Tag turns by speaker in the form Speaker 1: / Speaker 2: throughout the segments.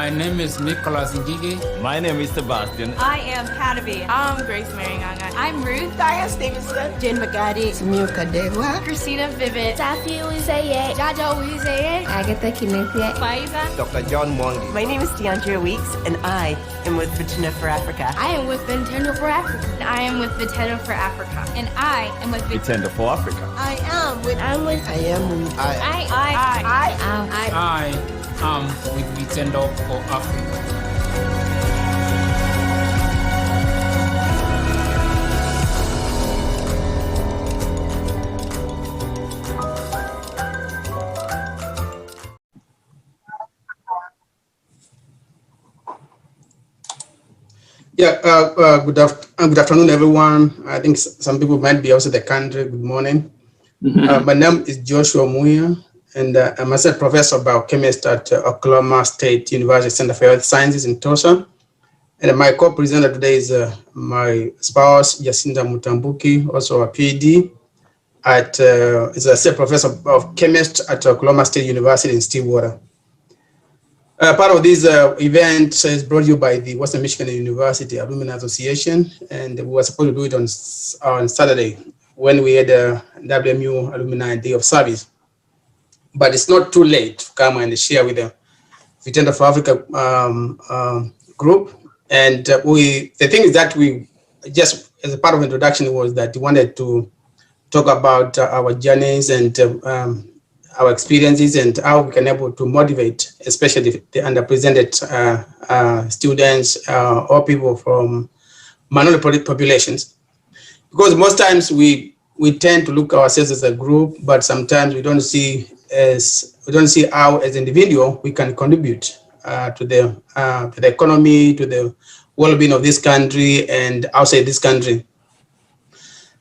Speaker 1: My name is Nicholas Ngige.
Speaker 2: My name is Sebastian.
Speaker 3: I am Panavi. I'm Grace Maringanga.
Speaker 4: I'm Ruth. Diane Stevenson.
Speaker 5: Jen Magadi.
Speaker 6: Samuel Kadewa.
Speaker 3: Christina Vivid.
Speaker 7: Safi Uizeye.
Speaker 3: Jaja Uizeye.
Speaker 7: Agatha Kinethia.
Speaker 3: Faiza.
Speaker 8: Dr. John Mwangi.
Speaker 9: My name is DeAndrea Weeks, and I am with Virginia for Africa.
Speaker 7: I am with Vitendo for Africa.
Speaker 3: I am with Vitendo for Africa. And I am with
Speaker 2: Vitendo for Africa.
Speaker 5: I am with
Speaker 7: I'm with
Speaker 6: I am with
Speaker 1: I am with Vitendo for Africa.
Speaker 10: Good afternoon, everyone. I think some people might be outside the country. Good morning. My name is Joshua Muia, and I'm a professor of biochemist at Oklahoma State University Center for Health Sciences in Tulsa. And my co-presenter today is my spouse, Jacinta Mutambuki, also a PhD is a state professor of chemist at Oklahoma State University in Stillwater. Part of this event is brought to you by the Western Michigan University Alumni Association, and we were supposed to do it on Saturday when we had a WMU Alumni Day of Service. But it's not too late to come and share with the Vitendo for Africa group. And the thing is that we just, as a part of introduction, was that we wanted to talk about our journeys and our experiences and how we can able to motivate, especially the underrepresented students or people from minority populations. Because most times we tend to look ourselves as a group, but sometimes we don't see how as an individual we can contribute to the economy, to the well-being of this country and outside this country.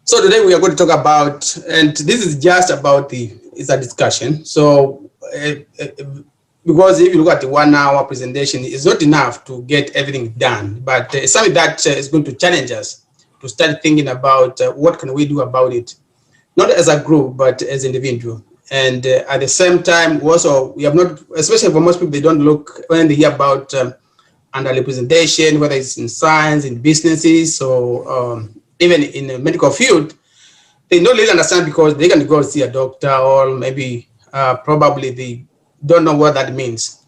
Speaker 10: So today we are going to talk about, and this is just about it's a discussion. So because if you look at the 1 hour presentation, it's not enough to get everything done, but it's something that is going to challenge us to start thinking about what can we do about it, not as a group, but as an individual. And at the same time, also, we have not, especially for most people, they don't look, when they hear about underrepresentation, whether it's in science, in businesses, or even in the medical field, they don't really understand because they can go see a doctor or maybe probably they don't know what that means.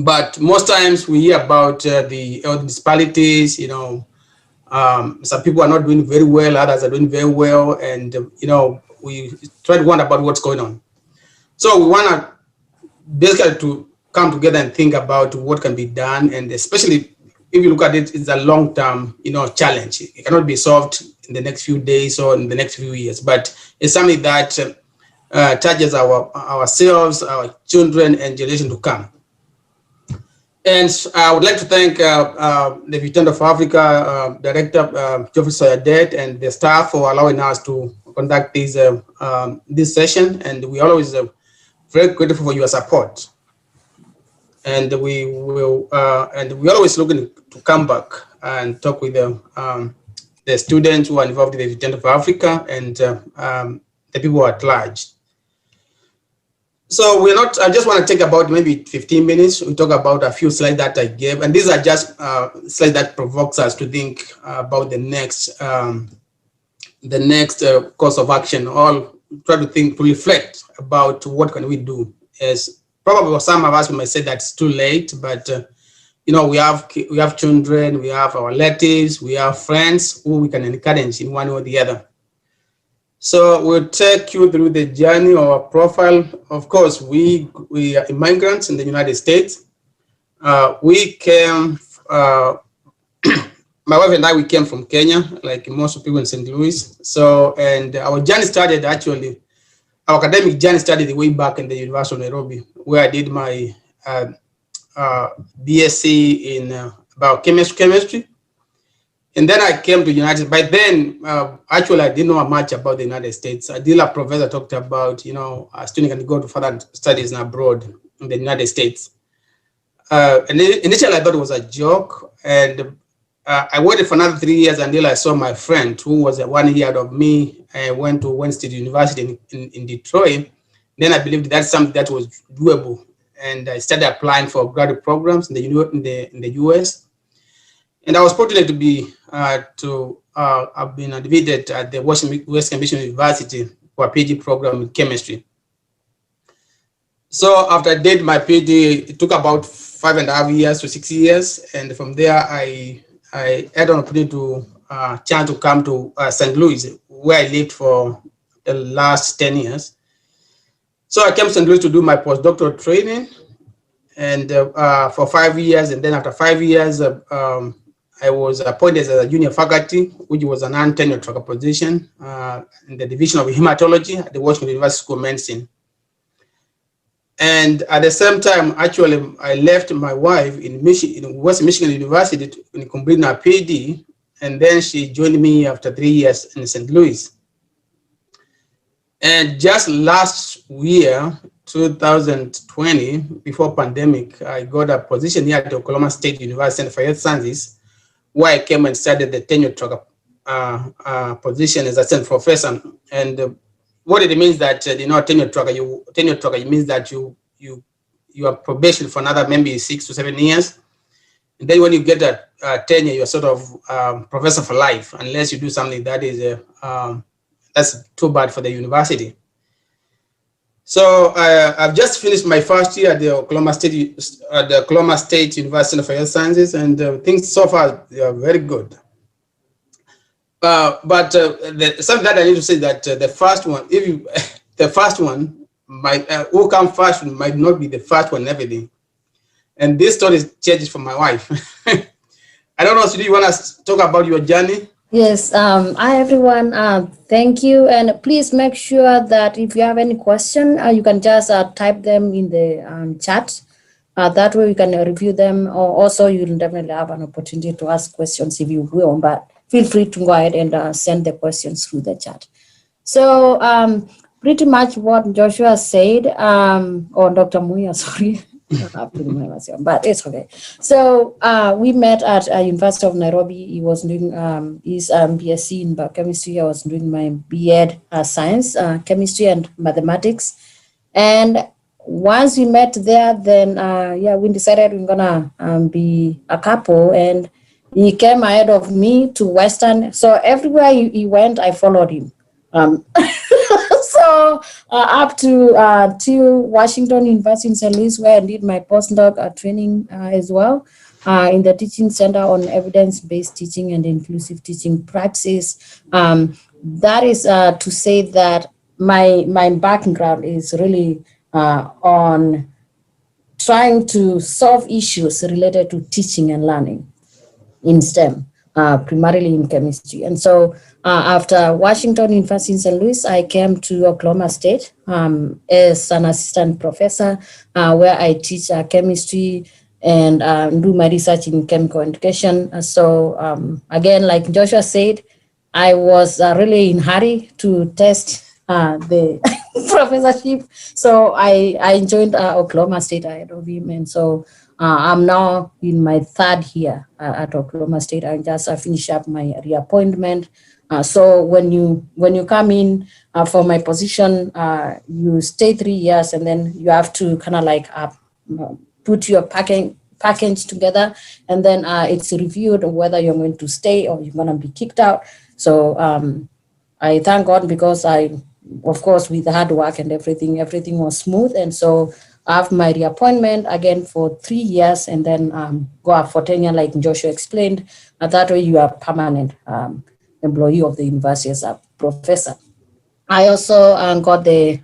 Speaker 10: But most times we hear about the health disparities, some people are not doing very well, others are doing very well, and we try to wonder about what's going on. So we want to basically to come together and think about what can be done, and especially if you look at it, it's a long-term, challenge. It cannot be solved in the next few days or in the next few years, but it's something that touches ourselves, our children, and generation to come. And I would like to thank the Vitendo for Africa Director, Geoffrey Soyadet, and the staff for allowing us to conduct this session. And we are always very grateful for your support. And we will, and we're always looking to come back and talk with the students who are involved in the Vitendo for Africa and the people at large. So I just want to take about maybe 15 minutes. We talk about a few slides that I gave, and these are just slides that provokes us to think about the next course of action, or try to reflect about what can we do. As probably some of us might say that's too late, but we have children, we have our relatives, we have friends who we can encourage in one or the other. So we'll take you through the journey of our profile. Of course, we are immigrants in the United States. We came, my wife and I, we came from Kenya, like most people in St. Louis. So, and our journey started actually, our academic journey started way back in the University of Nairobi, where I did my BSc in biochemistry. And then I came to the United States. By then, actually, I didn't know much about the United States. Until a professor talked about, a student can go to further studies abroad in the United States. And initially, I thought it was a joke. And I waited for another 3 years until I saw my friend, who was 1 year ahead of me. I went to Wayne State University in Detroit. Then I believed that's something that was doable. and I started applying for graduate programs in the US. And I was fortunate to be I've been admitted at the Western Mission University for a PhD program in chemistry. So after I did my PhD, it took about 5.5 years to 6 years, and from there I had an opportunity to chance to come to St. Louis, where I lived for the last 10 years. So I came to St. Louis to do my postdoctoral training, and for 5 years, and then after 5 years, I was appointed as a junior faculty, which was a non-tenure track position in the Division of Hematology at the Washington University School of Medicine. And at the same time, actually, I left my wife in West Michigan University to complete her PhD, and then she joined me after 3 years in St. Louis. And just last year, 2020, before pandemic, I got a position here at the Oklahoma State University Center for Health Sciences, where I came and started the tenure track position as assistant professor. And what it means that tenure track it means that you are probation for another maybe 6 to 7 years, and then when you get that tenure, you're sort of professor for life, unless you do something that is that's too bad for the university. So I've just finished my first year at the Oklahoma State University Center for Health Sciences, and things so far they are very good. But something that I need to say that the first one, the first one might who come first might not be the first one, everything. And this story changes for my wife. I don't know, so do you want to talk about your journey?
Speaker 5: Yes. Hi everyone. Thank you, and please make sure that if you have any question, you can just type them in the chat. That way we can review them. Or also, you'll definitely have an opportunity to ask questions if you will. But feel free to go ahead and send the questions through the chat. So pretty much what Joshua said, or Dr. Muia, sorry, I have to remind myself, but it's okay. So we met at University of Nairobi. He was doing his BSc in biochemistry. I was doing my B.Ed science, chemistry and mathematics. And once we met there, then we decided we're gonna be a couple, and he came ahead of me to Western. So everywhere he went, I followed him. So up to Washington University in St. Louis, where I did my postdoc training as well in the Teaching Center on Evidence-Based Teaching and Inclusive Teaching Practice. That is to say that my background is really on trying to solve issues related to teaching and learning in STEM, primarily in chemistry. And so after Washington University in St. Louis, I came to Oklahoma State as an assistant professor, where I teach chemistry and do my research in chemical education. So again, like Joshua said, I was really in a hurry to test the professorship. So I joined Oklahoma State ahead of him. And so I'm now in my third year at Oklahoma State. I just finished up my reappointment. So when you come in for my position, you stay 3 years, and then you have to kind of like put your package together, and then it's reviewed whether you're going to stay or you're going to be kicked out. So I thank God, because of course, with hard work and everything was smooth. And so I have my reappointment again for 3 years, and then go up for tenure, like Joshua explained. That way you are permanent employee of the university as a professor. I also got the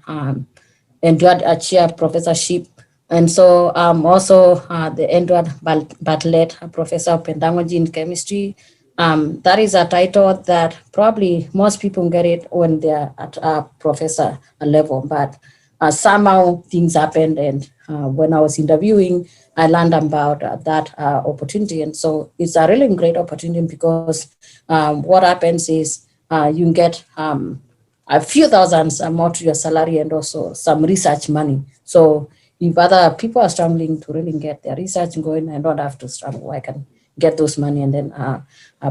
Speaker 5: Edward Chair professorship. And so also the Edward Bartlett Professor of Pedagogy in Chemistry. That is a title that probably most people get it when they're at a professor level, but somehow things happened, and when I was interviewing, I learned about that opportunity. And so it's a really great opportunity, because what happens is you get a few thousands more to your salary, and also some research money. So if other people are struggling to really get their research going, I don't have to struggle. I can get those money and then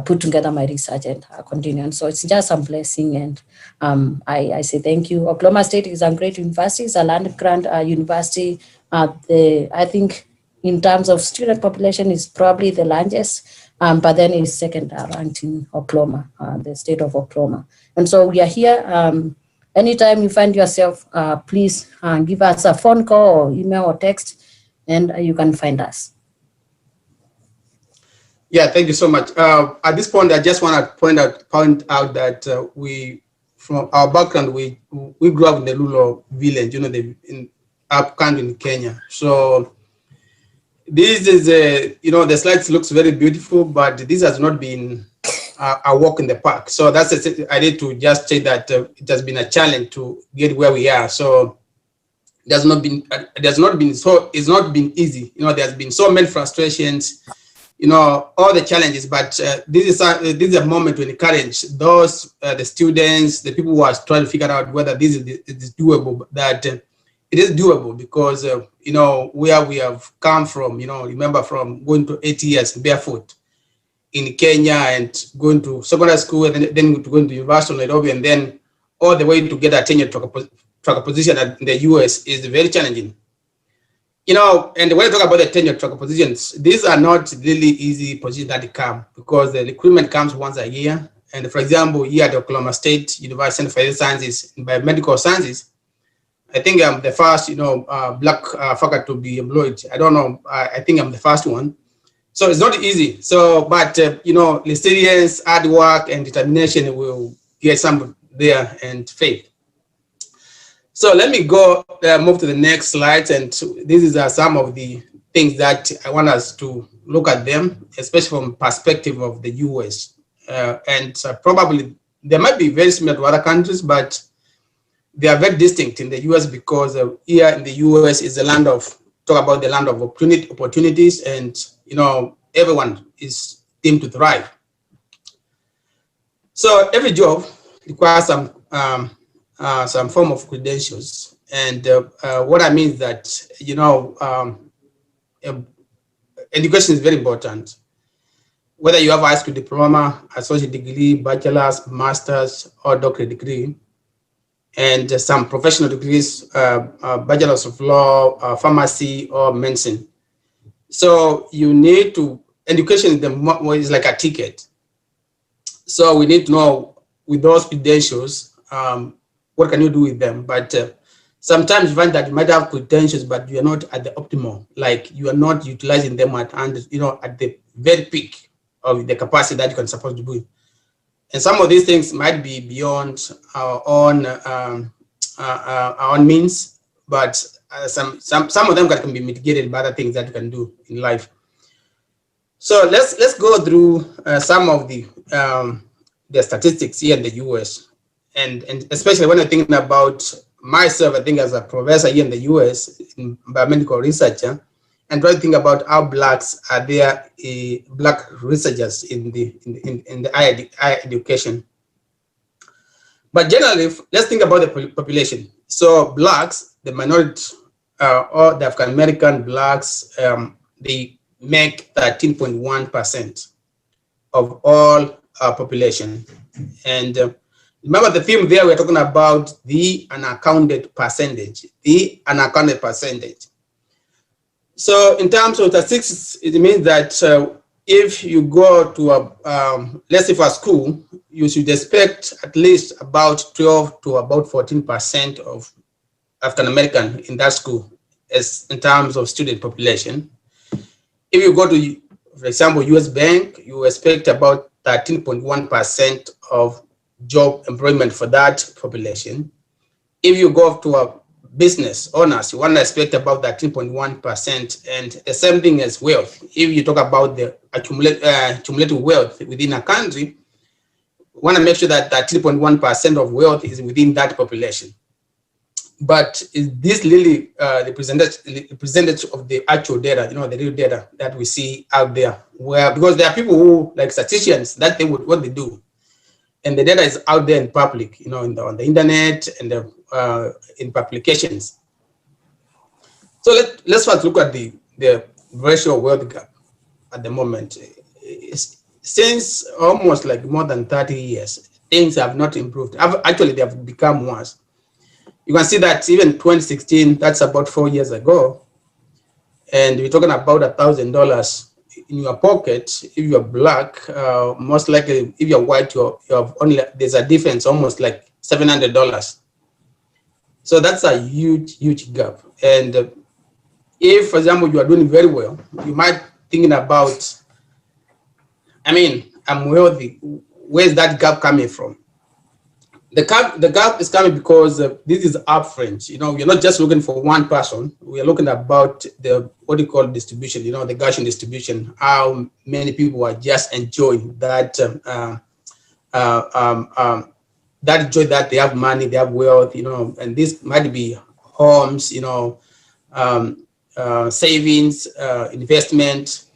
Speaker 5: put together my research and continue. And so it's just a blessing. And I say thank you. Oklahoma State is a great university. It's a land grant university. I think in terms of student population is probably the largest, but then it's second ranked in Oklahoma, the state of Oklahoma. And so we are here. Anytime you find yourself, please give us a phone call or email or text, and you can find us.
Speaker 10: Yeah, thank you so much. At this point, I just want to point out that we, from our background, we grew up in the rural village, in up country in Kenya. So this is the slides looks very beautiful, but this has not been a walk in the park. So that's I need to just say that it has been a challenge to get where we are. So it's not been easy. There's been so many frustrations, all the challenges, but this is a moment to encourage those, the students, the people who are trying to figure out whether this is doable, that it is doable, because, where we have come from, remember from going to 8 years barefoot in Kenya and going to secondary school and then going to University of Nairobi, and then all the way to get a tenure tracker position in the US is very challenging. And when I talk about the tenure tracker positions, these are not really easy positions that come, because the recruitment comes once a year. And for example, here at Oklahoma State University Center for Health Sciences and Biomedical Sciences, I think I'm the first, Black faculty to be employed. I don't know. I think I'm the first one. So it's not easy. So, but, resilience, hard work, and determination will get some there, and faith. So let me go move to the next slide. And this is some of the things that I want us to look at them, especially from perspective of the US. Probably they might be very similar to other countries, but they are very distinct in the US, because here in the US is the land of, talk about the land of opportunities, and everyone is deemed to thrive. So every job requires some form of credentials, and what I mean is that education is very important. Whether you have a high school diploma, associate degree, bachelor's, master's, or doctorate degree, and some professional degrees, bachelor's of law, pharmacy, or medicine. So you need to, education is like a ticket. So we need to know with those credentials, what can you do with them? But sometimes you find that you might have credentials, but you are not at the optimal, like you are not utilizing them at the very peak of the capacity that you can supposed to do. And some of these things might be beyond our own means, but some of them can be mitigated by other things that you can do in life. So let's go through some of the statistics here in the US, and especially when I'm thinking about myself, I think as a professor here in the US, in biomedical researcher, and try to think about how Blacks are there, Black researchers in the higher education. But generally, let's think about the population. So Blacks, the minority, or the African American Blacks, they make 13.1% of all population. And remember the theme there, we're talking about the unaccounted percentage, So in terms of statistics, it means that if you go to let's say for a school, you should expect at least about 12 to about 14% of African American in that school, as in terms of student population. If you go to, for example, US Bank, you expect about 13.1% of job employment for that population. If you go to a business owners, you want to expect about 13.1%, and the same thing as wealth. If you talk about the accumulated wealth within a country, you want to make sure that 13.1% of wealth is within that population. But is this really representative of the actual data, the real data that we see out there? Where, because there are people who, like statisticians, that they would what they do, and the data is out there in public, on the internet and in publications. So let's first look at the racial wealth gap at the moment. since almost like more than 30 years, things have not improved. Actually, they have become worse. You can see that even 2016, that's about 4 years ago, and we're talking about $1,000 in your pocket. If you're black, most likely, if you're white, you have only, there's a difference almost like $700. So that's a huge gap. And if, for example, you are doing very well, you might thinking about, I mean, I'm wealthy. Where's that gap coming from? The gap is coming because this is upfront. You know, we're not just looking for one person. We are looking about the what do you call distribution. You know, the Gaussian distribution. How many people are just enjoying that that joy, that they have money, they have wealth. You know, and this might be homes. You know, savings, investment.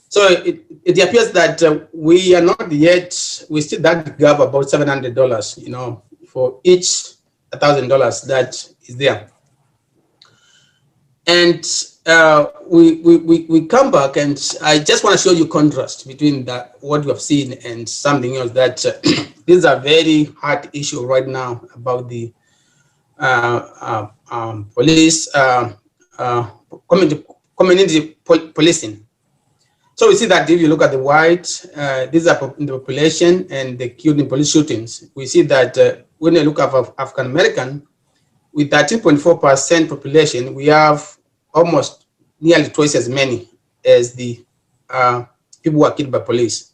Speaker 10: So it appears that we are not yet, we still that gap about $700, you know, for each $1,000 that is there. And we come back, and I just want to show you contrast between that, what we have seen, and something else that this is a very hard issue right now about the police, community policing. So we see that if you look at the white, these are in the population and the killed in police shootings. We see that when you look at African American, with 13.4% population, we have almost nearly twice as many as the people who are killed by police.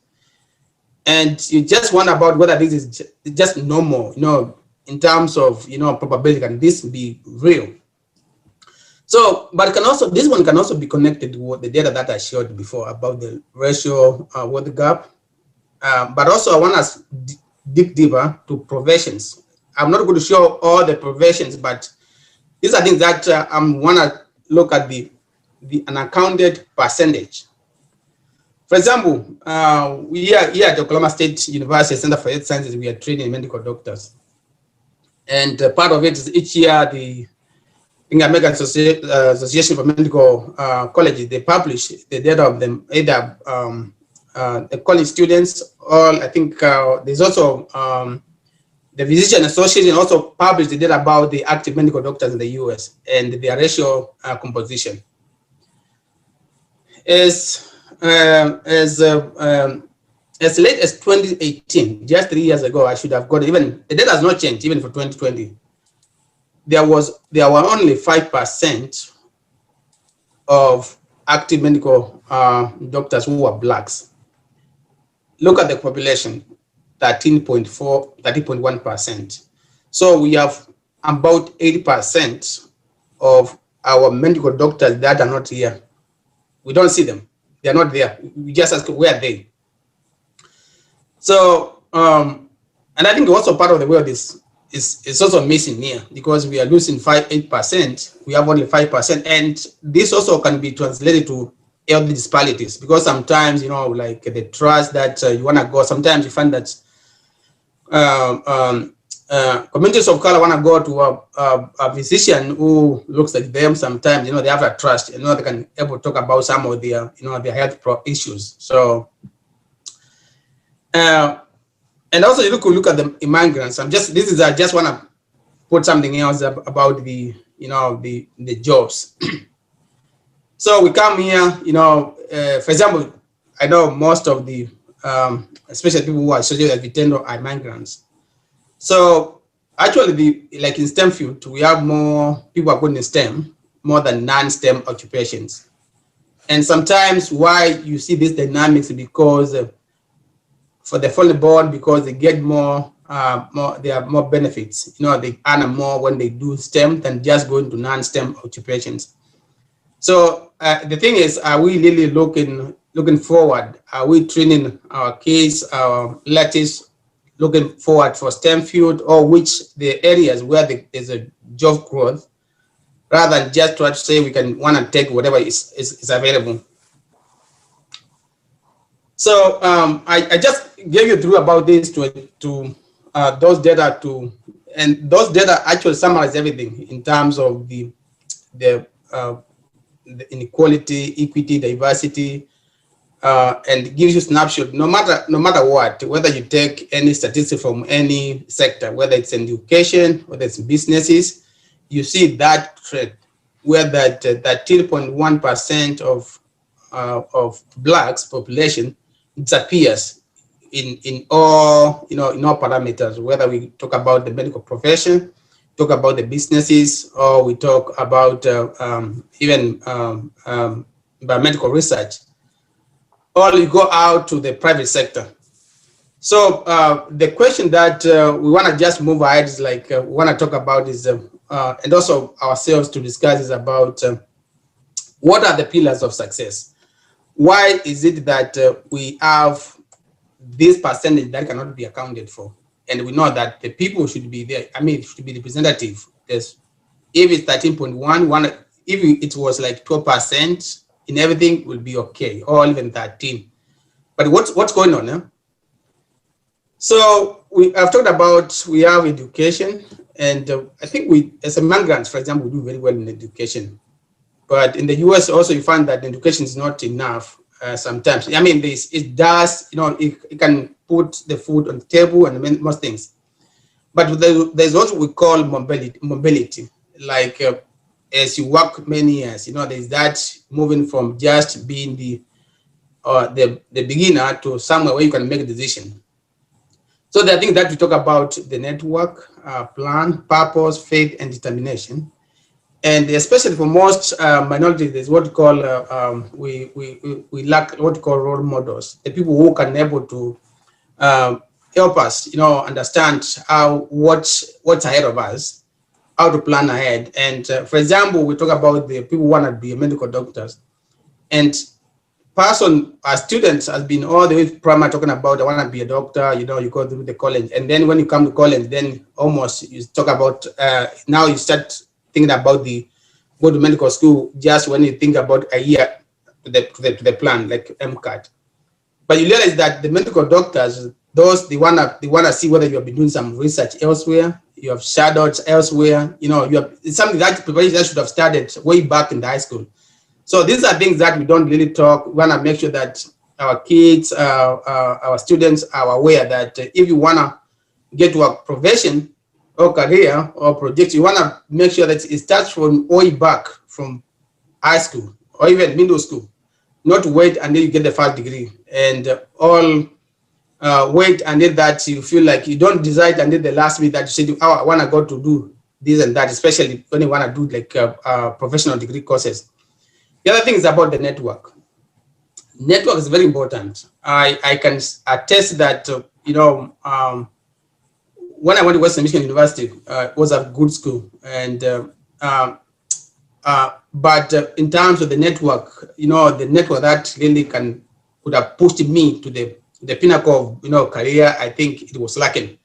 Speaker 10: And you just wonder about whether this is just normal, you know, in terms of, you know, probability, can this be real? So, but it can also, this one can also be connected with the data that I showed before about the racial wealth gap. But also I want us to dig deeper to professions. I'm not going to show all the professions, but these are things that I want to look at the unaccounted percentage. For example, we are here at Oklahoma State University Center for Health Sciences, we are training medical doctors. And part of it is each year the American Association for Medical Colleges, they publish the data of them, either the college students, or I think there's also the Physician Association also published the data about the active medical doctors in the US and their racial composition. As late as 2018, just 3 years ago, I should have got, even the data has not changed, even for 2020. There were only 5% of active medical doctors who were blacks. Look at the population, 13.1%. So we have about 80% of our medical doctors that are not here. We don't see them. They are not there. We just ask, where are they? So, and I think also part of the world is also missing here, because we are losing 8%. We have only 5%. And this also can be translated to health disparities, because sometimes, you know, like the trust that you want to go, sometimes you find that communities of color want to go to a physician who looks like them. Sometimes, you know, they have a trust, you know, they can able to talk about some of their, you know, their health issues. So, and also you look at the immigrants. I just want to put something else about the, you know, the jobs. So we come here, you know, for example, I know most of the, especially people who are associated with Vitendo are migrants. So actually, like in STEM field, we have more people are going in STEM, more than non-STEM occupations. And sometimes why you see this dynamics is because for the fully born, because they get more, they have more benefits. You know, they earn more when they do STEM than just going to non-STEM occupations. So the thing is, are we really looking forward? Are we training our kids, our relatives, looking forward for STEM field, or which the areas where there's a job growth, rather than just try to say we can want to take whatever is available? So I just gave you through about this to those data and those data actually summarize everything in terms of the inequality, equity, diversity, and gives you snapshot, no matter what, whether you take any statistic from any sector, whether it's in education, whether it's businesses, you see that trend where that 13.1% of blacks population disappears in all in all parameters, whether we talk about the medical profession, talk about the businesses, or we talk about even biomedical research, or you go out to the private sector. So the question that we want to just move ahead is like we want to talk about is and also ourselves to discuss is about what are the pillars of success? Why is it that we have this percentage that cannot be accounted for? And we know that the people should be there. I mean, it should be representative. Because if it's 13.1, if it was like 12% in everything, it will be okay, or even 13. But what's going on now? So I've talked about we have education, and I think we, as immigrants, for example, we do very well in education. But in the US also, you find that education is not enough sometimes. I mean, it does, it can put the food on the table and most things. But there's also what we call mobility. Like as you work many years, there's that moving from just being the beginner to somewhere where you can make a decision. So I think that we talk about the network, plan, purpose, faith, and determination. And especially for most minorities, there's what we call, we lack what we call role models, the people who can able to help us, understand what's ahead of us, how to plan ahead. And for example, we talk about the people who want to be medical doctors. And as students has been all the way primary talking about, I want to be a doctor, you go through the college. And then when you come to college, then almost you talk about, now you start thinking about go to medical school just when you think about a year to the plan, like MCAT. But you realize that the medical doctors, those they wanna see whether you have been doing some research elsewhere, you have shadowed elsewhere, it's something that preparation that should have started way back in the high school. So these are things that we don't really talk. We wanna make sure that our kids, our students are aware that if you wanna get to a profession or career or project, you wanna make sure that it starts from way back from high school or even middle school, not wait until you get the first degree and wait until that you feel like you don't decide until the last minute that you say, oh, I want to go to do this and that, especially when you want to do like professional degree courses. The other thing is about the network. Network is very important. I can attest that, when I went to Western Michigan University, it was a good school. And but in terms of the network, the network that really could have pushed me to the pinnacle of career, I think it was lacking.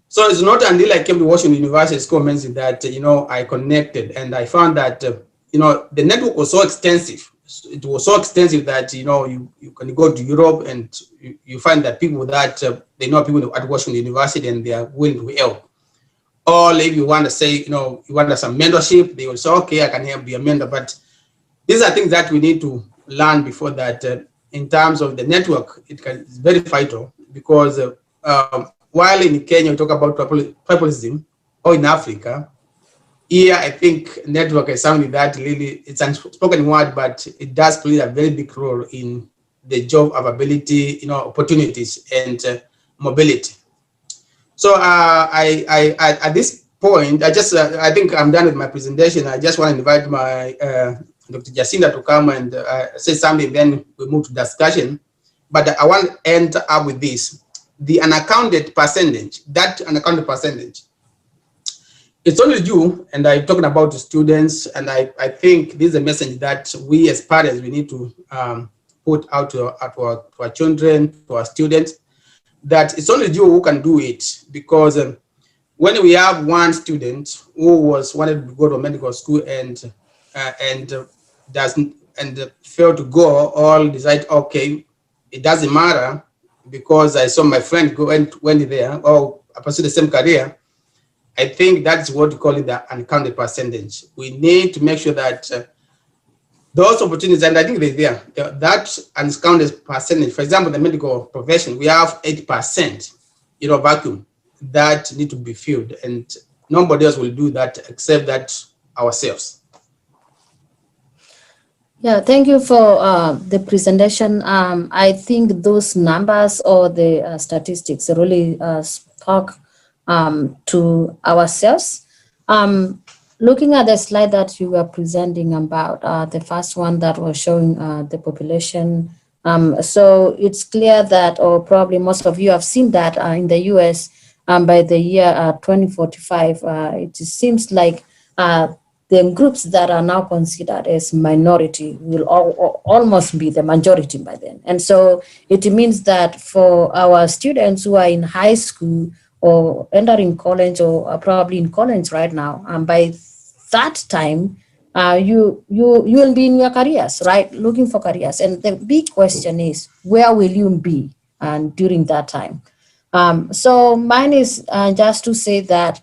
Speaker 10: So it's not until I came to Washington University School of Medicine that I connected, and I found that the network was so extensive. It was so extensive that you can go to Europe and you find that people that they know people at Washington University and they are willing to help. Or if you want to say you want some mentorship, they will say, okay, I can help be a mentor. But these are things that we need to learn before that. In terms of the network, it's very vital because while in Kenya we talk about tribalism, or in Africa, here I think network is something that really, it's an unspoken word, but it does play a very big role in the job availability, opportunities and mobility. So I at this point, I think I'm done with my presentation. I just want to invite my Dr. Jacinta to come and say something, then we move to discussion. But I want to end up with this. The unaccounted percentage, it's only due, and I'm talking about the students, and I think this is a message that we as parents, we need to put out to our children, to our students, that it's only you who can do it, because when we have one student who wanted to go to medical school and failed to go, or decide, okay, it doesn't matter because I saw my friend went there or pursue the same career, I think that's what we call it, the uncounted percentage. We need to make sure that those opportunities, and I think they're there. That undiscounted percentage, for example, the medical profession, we have 8%, vacuum that need to be filled, and nobody else will do that except that ourselves.
Speaker 5: Yeah, thank you for the presentation. I think those numbers or the statistics really spoke to ourselves. Looking at the slide that you were presenting about the first one that was showing the population, so it's clear that, or probably most of you have seen that in the US by the year 2045, it seems like the groups that are now considered as minority will almost be the majority by then. And so it means that for our students who are in high school or entering college or are probably in college right now, by that time, you will be in your careers, right? Looking for careers. And the big question is, where will you be during that time? So mine is just to say that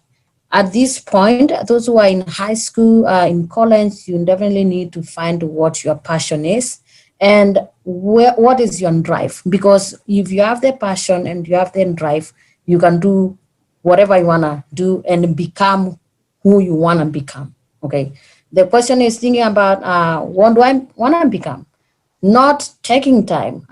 Speaker 5: at this point, those who are in high school, in college, you definitely need to find what your passion is and what is your drive. Because if you have the passion and you have the drive, you can do whatever you want to do and become who you want to become. Okay. The question is thinking about what do I want to become? Not taking time.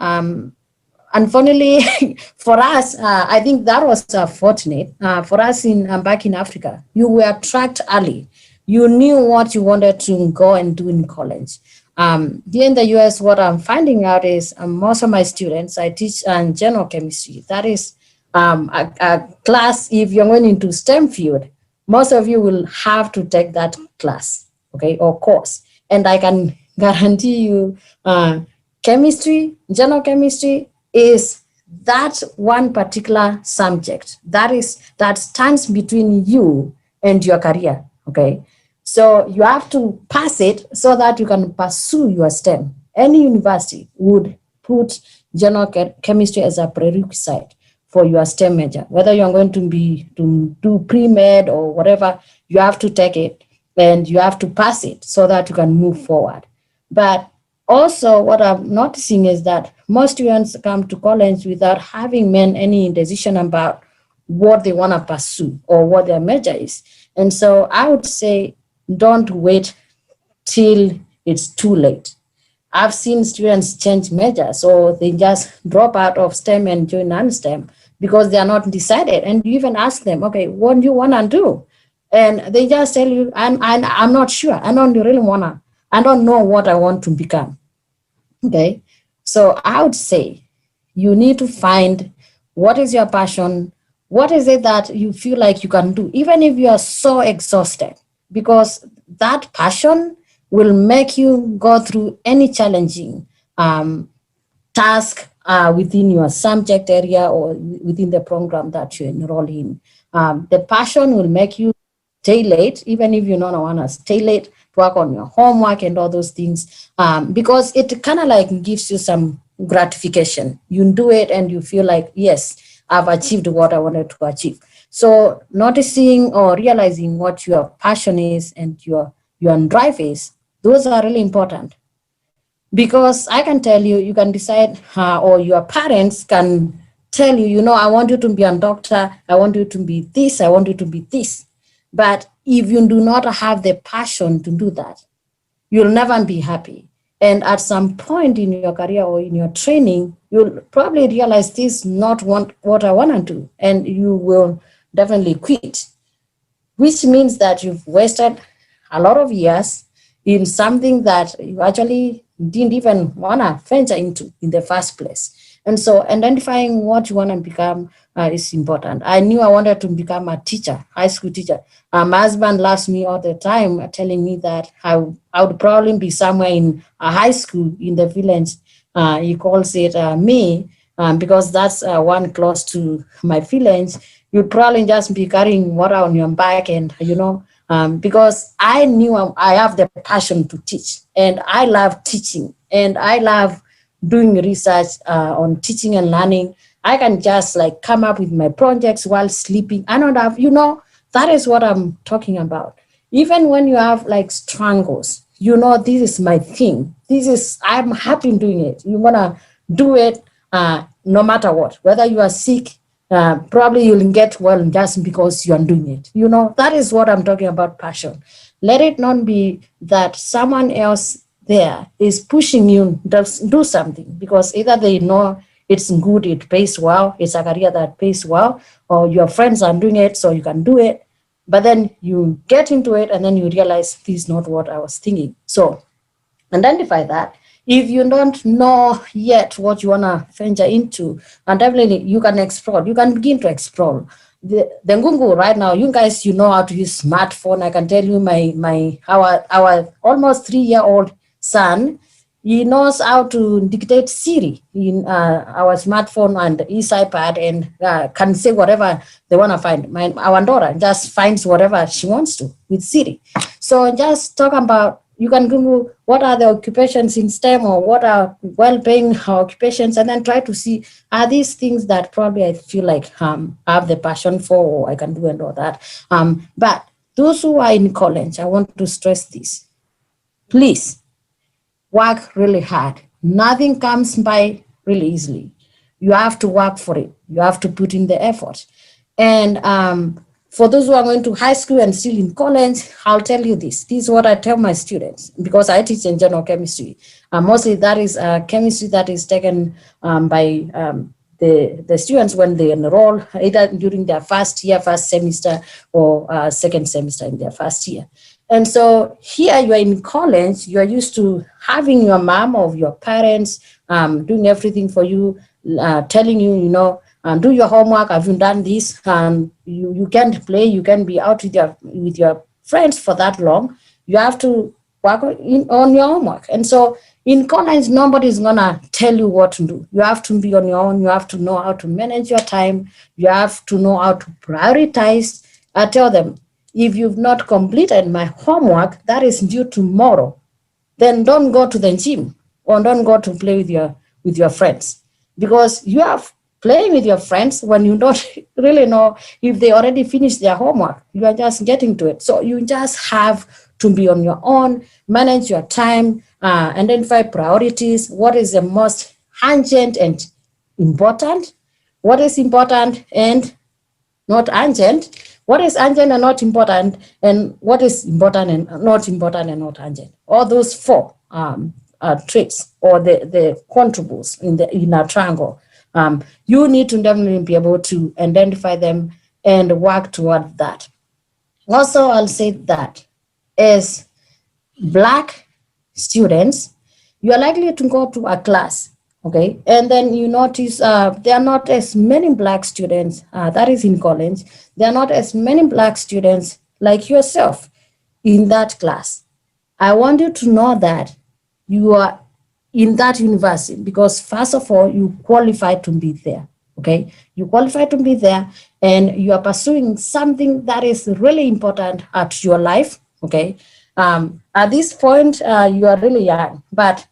Speaker 5: Unfortunately, for us, I think that was fortunate. For us back in Africa, you were tracked early. You knew what you wanted to go and do in college. Here in the US, what I'm finding out is most of my students, I teach general chemistry. That is a class, if you're going into STEM field, most of you will have to take that class, okay, or course. And I can guarantee you chemistry, general chemistry, is that one particular subject that stands between you and your career, okay? So you have to pass it so that you can pursue your STEM. Any university would put general chemistry as a prerequisite for your STEM major. Whether you're going to do pre-med or whatever, you have to take it and you have to pass it so that you can move forward. But also, what I'm noticing is that most students come to college without having made any decision about what they want to pursue or what their major is. And so I would say, don't wait till it's too late. I've seen students change majors, or they just drop out of STEM and join non-STEM because they are not decided. And you even ask them, okay, what do you want to do? And they just tell you, I'm not sure. I don't know what I want to become. Okay. So I would say you need to find what is your passion, what is it that you feel like you can do, even if you are so exhausted, because that passion will make you go through any challenging task within your subject area or within the program that you enroll in. The passion will make you stay late, even if you don't want to stay late, work on your homework and all those things, because it kind of like gives you some gratification. You do it and you feel like, yes, I've achieved what I wanted to achieve. So noticing or realizing what your passion is and your drive is, those are really important. Because I can tell you, you can decide, or your parents can tell you, I want you to be a doctor, I want you to be this, I want you to be this. But if you do not have the passion to do that, you'll never be happy. And at some point in your career or in your training, you'll probably realize this is not what I want to do. And you will definitely quit, which means that you've wasted a lot of years in something that you actually didn't even want to venture into in the first place. And so identifying what you want to become is important. I knew I wanted to become a teacher, high school teacher. My husband laughs me all the time, telling me that I would probably be somewhere in a high school in the village. He calls it me, because that's one close to my village. You'd probably just be carrying water on your back and, because I knew I have the passion to teach, and I love teaching, and I love doing research on teaching and learning. I can just like come up with my projects while sleeping. I don't have, that is what I'm talking about. Even when you have like struggles, this is my thing. I'm happy doing it. You want to do it no matter what. Whether you are sick, probably you'll get well just because you're doing it. That is what I'm talking about, passion. Let it not be that someone else there is pushing you to do something because either they know it's good, it pays well, it's a career that pays well, or your friends are doing it, so you can do it. But then you get into it and then you realize this is not what I was thinking. So identify that. If you don't know yet what you want to venture into, and definitely you can explore, you can begin to explore. The Ngungu right now, you guys, know how to use smartphone. I can tell you our almost 3-year-old son, he knows how to dictate Siri in our smartphone and his iPad and can say whatever they want to find. Our daughter just finds whatever she wants to with Siri. So just talk about, you can Google what are the occupations in STEM or what are well-paying occupations, and then try to see, are these things that probably I feel like I have the passion for, or I can do and all that. But those who are in college, I want to stress this. Please, work really hard. Nothing comes by really easily. You have to work for it. You have to put in the effort. And for those who are going to high school and still in college, I'll tell you this. This is what I tell my students, because I teach in general chemistry. Mostly that is chemistry that is taken by the students when they enroll, either during their first semester, or second semester in their first year. And so here you are in college, you are used to having your mom or your parents doing everything for you, telling you, do your homework, have you done this? You can't play, you can't be out with your friends for that long. You have to work on your homework. And so in college, nobody's gonna tell you what to do. You have to be on your own. You have to know how to manage your time. You have to know how to prioritize. I tell them, if you've not completed my homework that is due tomorrow, then don't go to the gym or don't go to play with your friends, because you are playing with your friends when you don't really know if they already finished their homework. You are just getting to it. So you just have to be on your own, manage your time, identify priorities. What is the most urgent and important? What is important and not urgent? What is urgent and not important? And what is important and not urgent? All those four traits, or the controls in a triangle. You need to definitely be able to identify them and work toward that. Also, I'll say that as Black students, you are likely to go to a class, okay? And then you notice there are not as many Black students, that is in college, there are not as many Black students like yourself in that class. I want you to know that you are in that university because, first of all, you qualify to be there, okay? You qualify to be there, and you are pursuing something that is really important at your life, okay? At this point, you are really young, but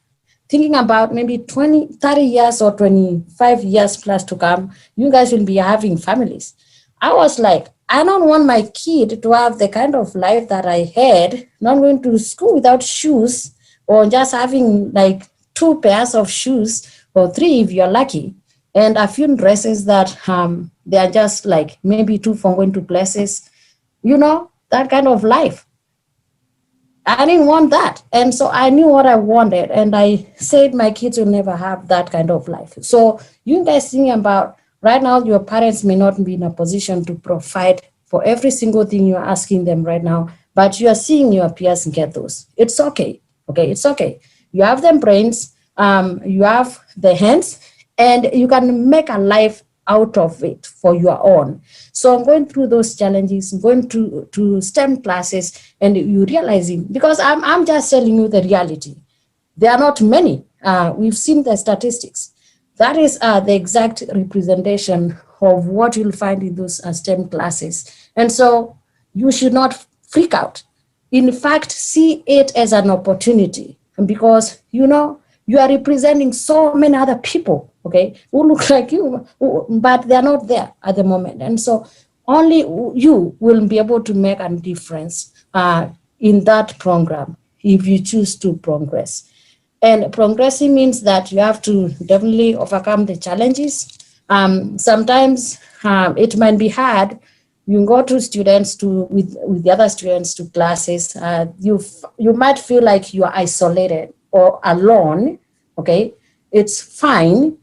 Speaker 5: thinking about maybe 20, 30 years or 25 years plus to come, you guys will be having families. I was like, I don't want my kid to have the kind of life that I had, not going to school without shoes, or just having like 2 pairs of shoes, or 3 if you're lucky, and a few dresses that they are just like maybe 2 for going to places, that kind of life. I didn't want that. And so I knew what I wanted, and I said my kids will never have that kind of life. So you guys think about, right now, your parents may not be in a position to provide for every single thing you're asking them right now, but you are seeing your peers get those. It's okay. Okay, it's okay. You have the brains, you have the hands, and you can make a life out of it for your own. So I'm going through those challenges, going to STEM classes, and you realizing, because I'm just telling you the reality. There are not many. We've seen the statistics. That is the exact representation of what you'll find in those STEM classes. And so you should not freak out. In fact, see it as an opportunity, because, you are representing so many other people, okay, who look like you, but they're not there at the moment. And so only you will be able to make a difference in that program. if you choose to progress. And progressing means that you have to definitely overcome the challenges. Sometimes it might be hard. You go to students with the other students to classes. You might feel like you are isolated or alone. Okay, it's fine.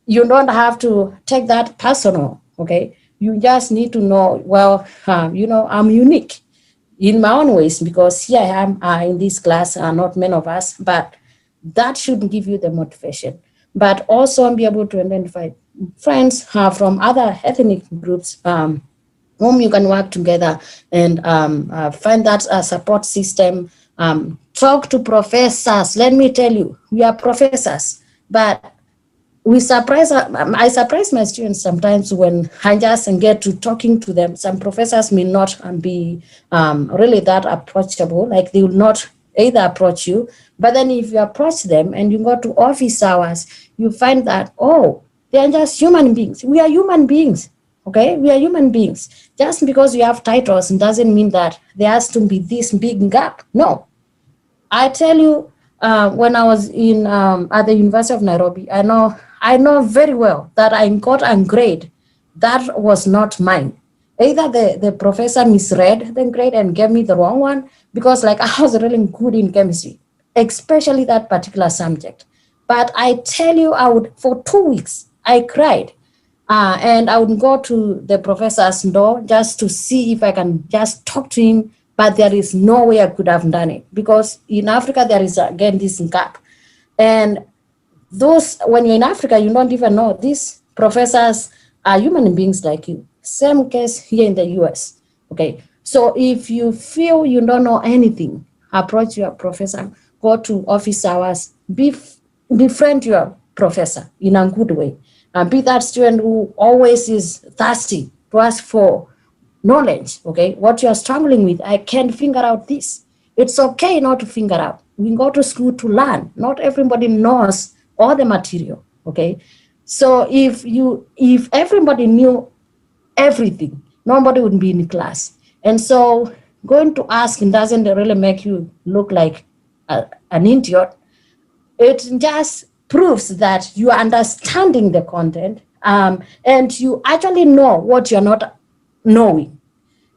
Speaker 5: You don't have to take that personal. Okay, you just need to know, well, I'm unique in my own ways, because here I am in this class, not many of us, but that should give you the motivation. But also be able to identify friends from other ethnic groups whom you can work together and find that support system. Talk to professors. Let me tell you, we are professors, but I surprise my students sometimes when I just get to talking to them. Some professors may not be really that approachable, like they will not either approach you, but then if you approach them and you go to office hours, you find that, oh, they are just human beings. We are human beings, okay? We are human beings. Just because you have titles doesn't mean that there has to be this big gap. No. I tell you, when I was in at the University of Nairobi, I know very well that I got a grade that was not mine. Either the professor misread the grade and gave me the wrong one, because like I was really good in chemistry, especially that particular subject. But I tell you, for 2 weeks, I cried. And I would go to the professor's door just to see if I can just talk to him, but there is no way I could have done it, because in Africa, there is again this gap. And when you're in Africa, you don't even know these professors are human beings like you. Same case here in the US. Okay. So if you feel you don't know anything, approach your professor, go to office hours, befriend your professor in a good way. And be that student who always is thirsty to ask for knowledge. Okay. What you're struggling with, I can't figure out this. It's okay not to figure out. We go to school to learn. Not everybody knows all the material. Okay. So if everybody knew everything, nobody would be in class. And so going to ask doesn't really make you look like an idiot. It just proves that you are understanding the content, and you actually know what you're not knowing.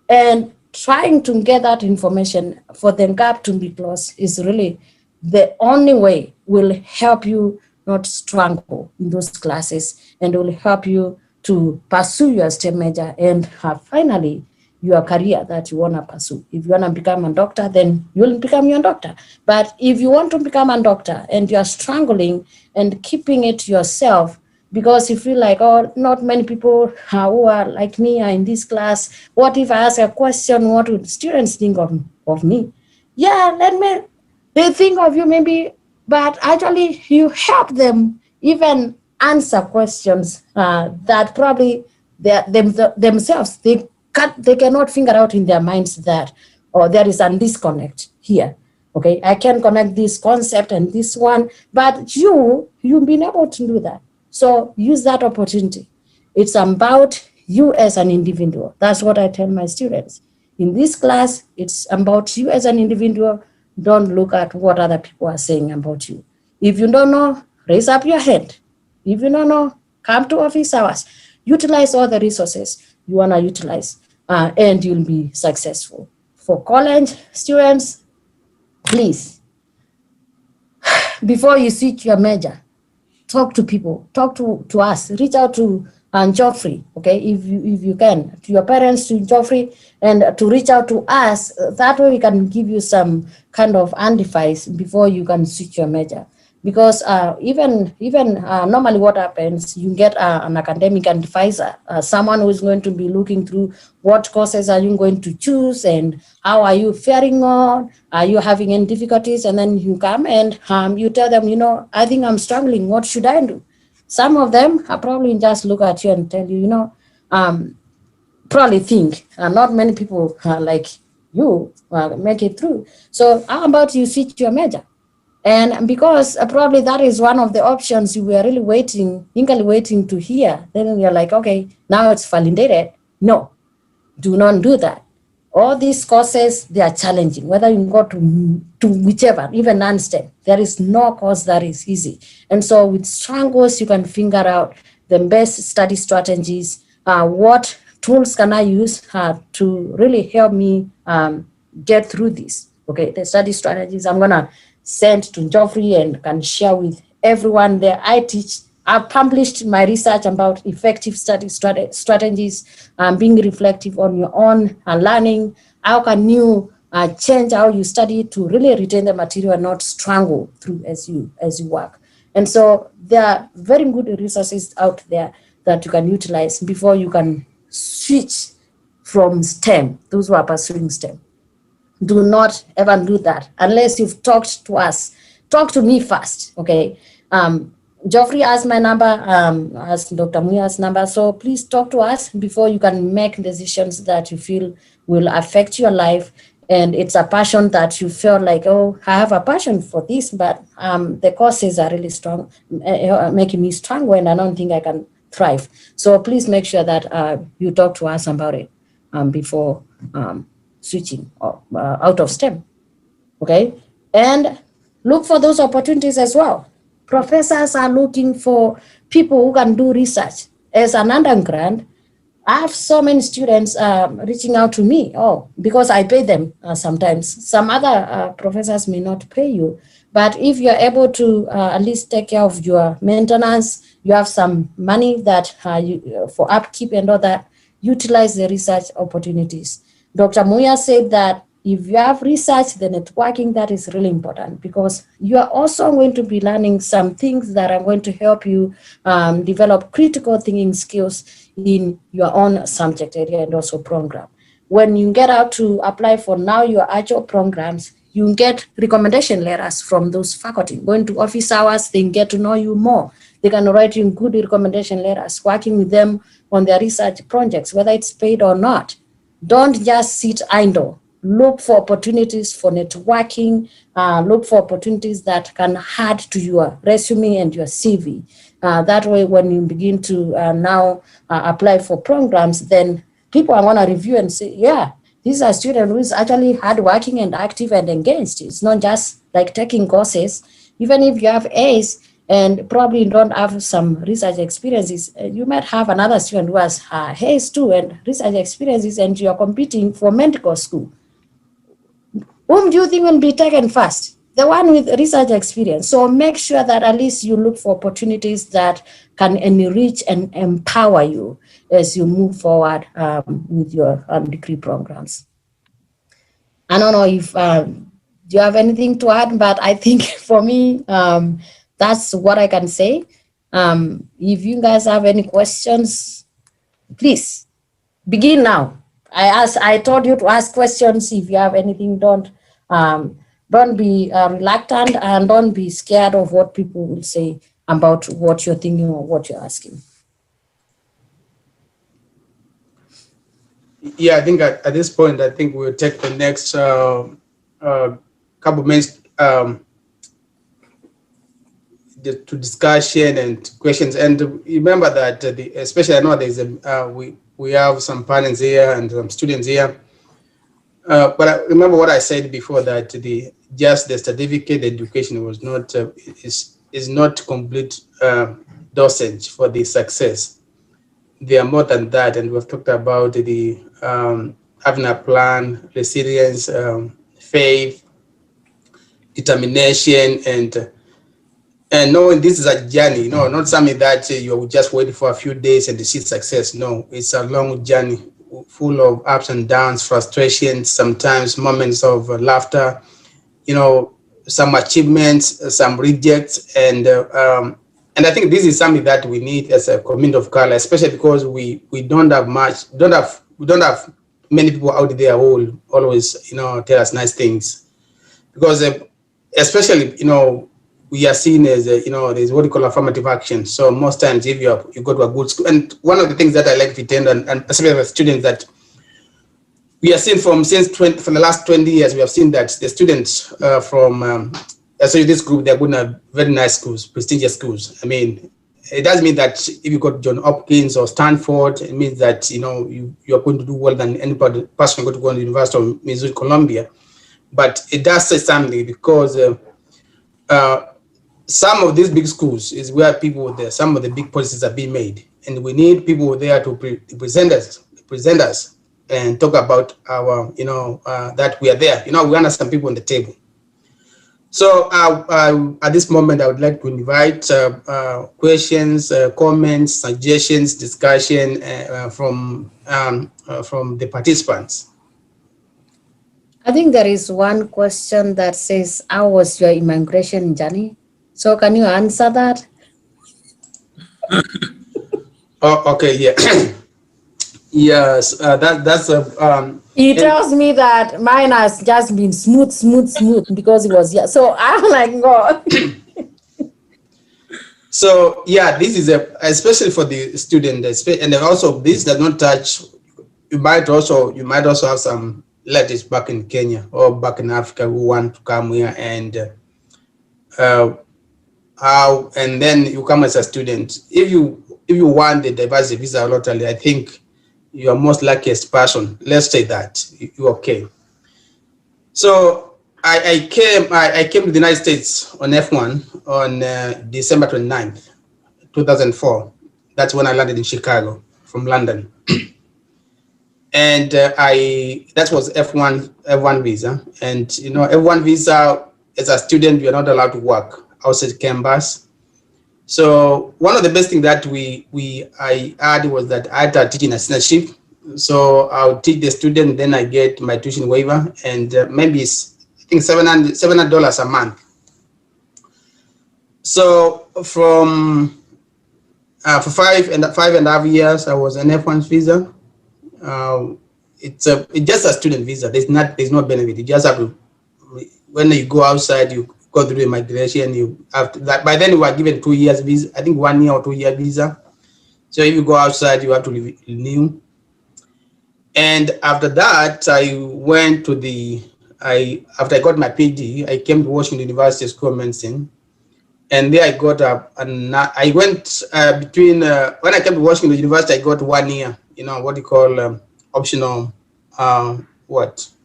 Speaker 5: And trying to get that information for the gap to be closed is really the only way will help you not struggle in those classes, and will help you to pursue your STEM major and have finally your career that you want to pursue. If you want to become a doctor, then you'll become your doctor. But if you want to become a doctor and you're struggling and keeping it yourself, because you feel like, oh, not many people who are like me are in this class. What if I ask a question? What would students think of me? Yeah, they think of you maybe, but actually you help them even answer questions that probably themselves, they cannot figure out in their minds that, or there is a disconnect here. Okay, I can connect this concept and this one, but you've been able to do that. So use that opportunity. It's about you as an individual. That's what I tell my students. In this class, it's about you as an individual. Don't look at what other people are saying about you. If you don't know, raise up your hand. If you don't know, come to office hours. Utilize all the resources you want to utilize, and you'll be successful. For college students, please, before you switch your major, talk to people, talk to us, reach out to Geoffrey, okay, if you can, to your parents, to Geoffrey, and to reach out to us. That way we can give you some kind of advice before you can switch your major. Because even normally what happens, you get an academic advisor, someone who is going to be looking through what courses are you going to choose and how are you faring on, are you having any difficulties, and then you come and you tell them, I think I'm struggling, what should I do? Some of them are probably just look at you and tell you, probably think not many people like you make it through. So how about you switch your major? And because probably that is one of the options you were really eagerly waiting to hear, then you're like, okay, now it's validated. No, do not do that. All these courses, they are challenging, whether you go to whichever, even non-STEM, there is no course that is easy. And so with strong goals, you can figure out the best study strategies, what tools can I use to really help me get through this. Okay, the study strategies I'm gonna send to Geoffrey and can share with everyone there. I teach. I've published my research about effective study strategies, being reflective on your own learning. How can you change how you study to really retain the material and not struggle through as you work? And so there are very good resources out there that you can utilize before you can switch from STEM, those who are pursuing STEM. Do not ever do that unless you've talked to us. Talk to me first, okay? Geoffrey has my number, has Dr. Muia's number, so please talk to us before you can make decisions that you feel will affect your life. And it's a passion that you feel like, oh, I have a passion for this, but the courses are really strong, making me strong and I don't think I can thrive. So please make sure that you talk to us about it before switching out of STEM, okay? And look for those opportunities as well. Professors are looking for people who can do research. As an undergrad, I have so many students reaching out to me, because I pay them sometimes. Some other professors may not pay you, but if you're able to at least take care of your maintenance, you have some money that for upkeep and all that, utilize the research opportunities. Dr. Muia said that if you have research, the networking, that is really important because you are also going to be learning some things that are going to help you develop critical thinking skills in your own subject area and also program. When you get out to apply for now your actual programs, you get recommendation letters from those faculty. Going to office hours, they get to know you more. They can write you good recommendation letters, working with them on their research projects, whether it's paid or not. Don't just sit idle. Look for opportunities for networking, look for opportunities that can add to your resume and your CV. That way, when you begin to now apply for programs, then people are going to review and say, yeah, this is a student who is actually hardworking and active and engaged. It's not just like taking courses. Even if you have A's and probably don't have some research experiences, you might have another student who has A's too and research experiences, and you're competing for medical school. Whom do you think will be taken first? The one with research experience. So make sure that at least you look for opportunities that can enrich and empower you as you move forward with your degree programs. I don't know if do you have anything to add, but I think for me, that's what I can say. If you guys have any questions, please begin now. I told you to ask questions. If you have anything, don't be reluctant and don't be scared of what people will say about what you're thinking or what you're asking.
Speaker 10: Yeah, I think at this point, I think we'll take the next couple minutes to discussion and questions. And remember that, especially I know there's we have some parents here and some students here. But I remember what I said before, that just the certificate education was not is not complete dosage for the success. They are more than that, and we've talked about the having a plan, resilience, faith, determination, and knowing this is a journey. No, not something that you just wait for a few days and you see success. No, it's a long journey, full of ups and downs, frustrations, sometimes moments of laughter, some achievements, some rejects, and I think this is something that we need as a community of color, especially because we don't have many people out there who will always tell us nice things, because especially we are seen as there's what we call affirmative action. So most times if you go to a good school, and one of the things that I like to attend, and especially with students, that we are seeing from the last 20 years, we have seen that the students from especially this group, they're going to very nice schools, prestigious schools. I mean, it doesn't mean that if you got John Hopkins or Stanford, it means that you are going to do well than any person going to go to the University of Missouri, Columbia. But it does say something because some of these big schools is where people there, some of the big policies are being made, and we need people there to present us and talk about our, that we are there. We understand people on the table. So at this moment, I would like to invite questions, comments, suggestions, discussion from the participants.
Speaker 5: I think there is one question that says, how was your immigration journey? So can you answer that?
Speaker 10: Oh, okay, yeah. Yes, that's a.
Speaker 5: He tells me that mine has just been smooth because it was, yeah. So I'm like, God.
Speaker 10: So yeah, this is especially for the student, and also this does not touch. You might also have some relatives back in Kenya or back in Africa who want to come here, and and then you come as a student. If you want the diversity visa lottery, I think you are most luckiest person. Let's say that you're okay. So I came to the United States on F1 on December 29th, 2004. That's when I landed in Chicago from London. And that was F1 visa. And F1 visa, as a student, you are not allowed to work outside campus. So one of the best things that I had was that I had a teaching assistantship. So I'll teach the student, then I get my tuition waiver, and maybe it's, I think $700 a month. So from for five and a half years, I was on F1 visa. It's just a student visa. There's no benefit. You just have to, when you go outside, you go through immigration. You have to, by then you are given 2 years visa. I think 1 year or 2 year visa. So if you go outside, you have to renew. And after that, I went to after I got my PhD, I came to Washington University School of Medicine. And there I got I went between, when I came to Washington University, I got 1 year, what you call optional,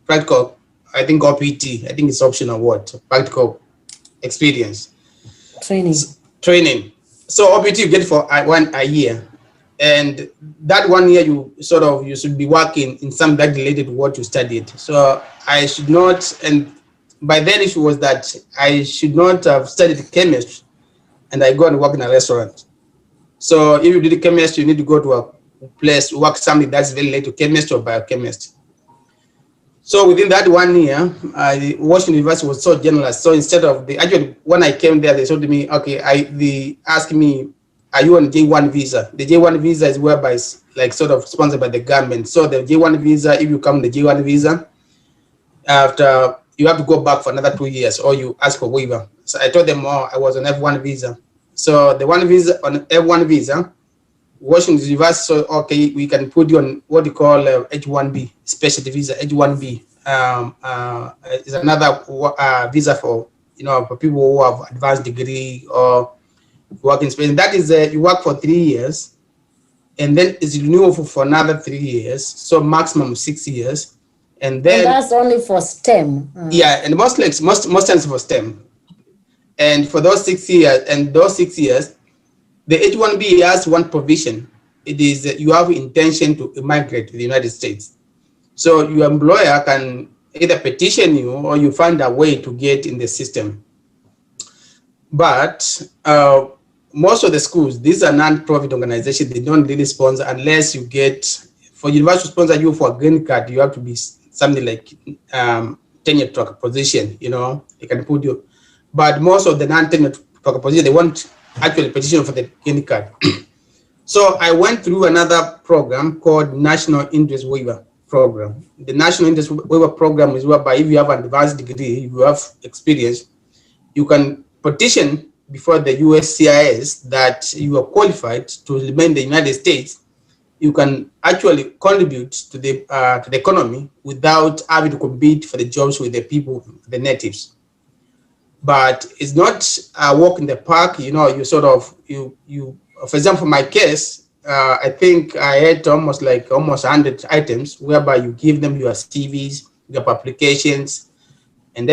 Speaker 10: practical, I think OPT, I think it's optional practical experience. Training. So OPT you get for a year. And that 1 year you should be working in something that related to what you studied. So I should not, and by then issue was that I should not have studied chemistry and I go and work in a restaurant. So if you did chemistry, you need to go to a place, work something that's very related to chemistry or biochemistry. So within that 1 year, Washington University was so generous. So instead of actually when I came there, they told me, okay, they asked me, are you on J1 visa? The J1 visa is whereby it's like sort of sponsored by the government. So the J1 visa, if you come the J1 visa, after you have to go back for another 2 years or you ask for waiver. So I told them, I was on F1 visa. So the one visa on F1 visa, Washington University, so okay, we can put you on what you call H1B, specialty visa. H1B is another visa for for people who have advanced degree or work in Spain. That is you work for 3 years, and then it's renewable for another 3 years, so maximum 6 years, and then
Speaker 5: that's only for STEM.
Speaker 10: Yeah, and most times for STEM, and for those 6 years, the H1B has one provision. It is that you have intention to migrate to the United States, so your employer can either petition you or you find a way to get in the system. But most of the schools, these are non-profit organizations, they don't really sponsor unless you get, for university to sponsor you for a green card, you have to be something like tenure track position, they can put you. But most of the non-tenure track position, they want actually petition for the green card. So I went through another program called National Interest Waiver Program. The National Interest Waiver Program is whereby if you have an advanced degree, you have experience, you can petition before the USCIS that you are qualified to remain in the United States. You can actually contribute to the economy without having to compete for the jobs with the people, the natives. But it's not a walk in the park. You for example, for my case, I think I had almost 100 items whereby you give them your CVs, your applications, and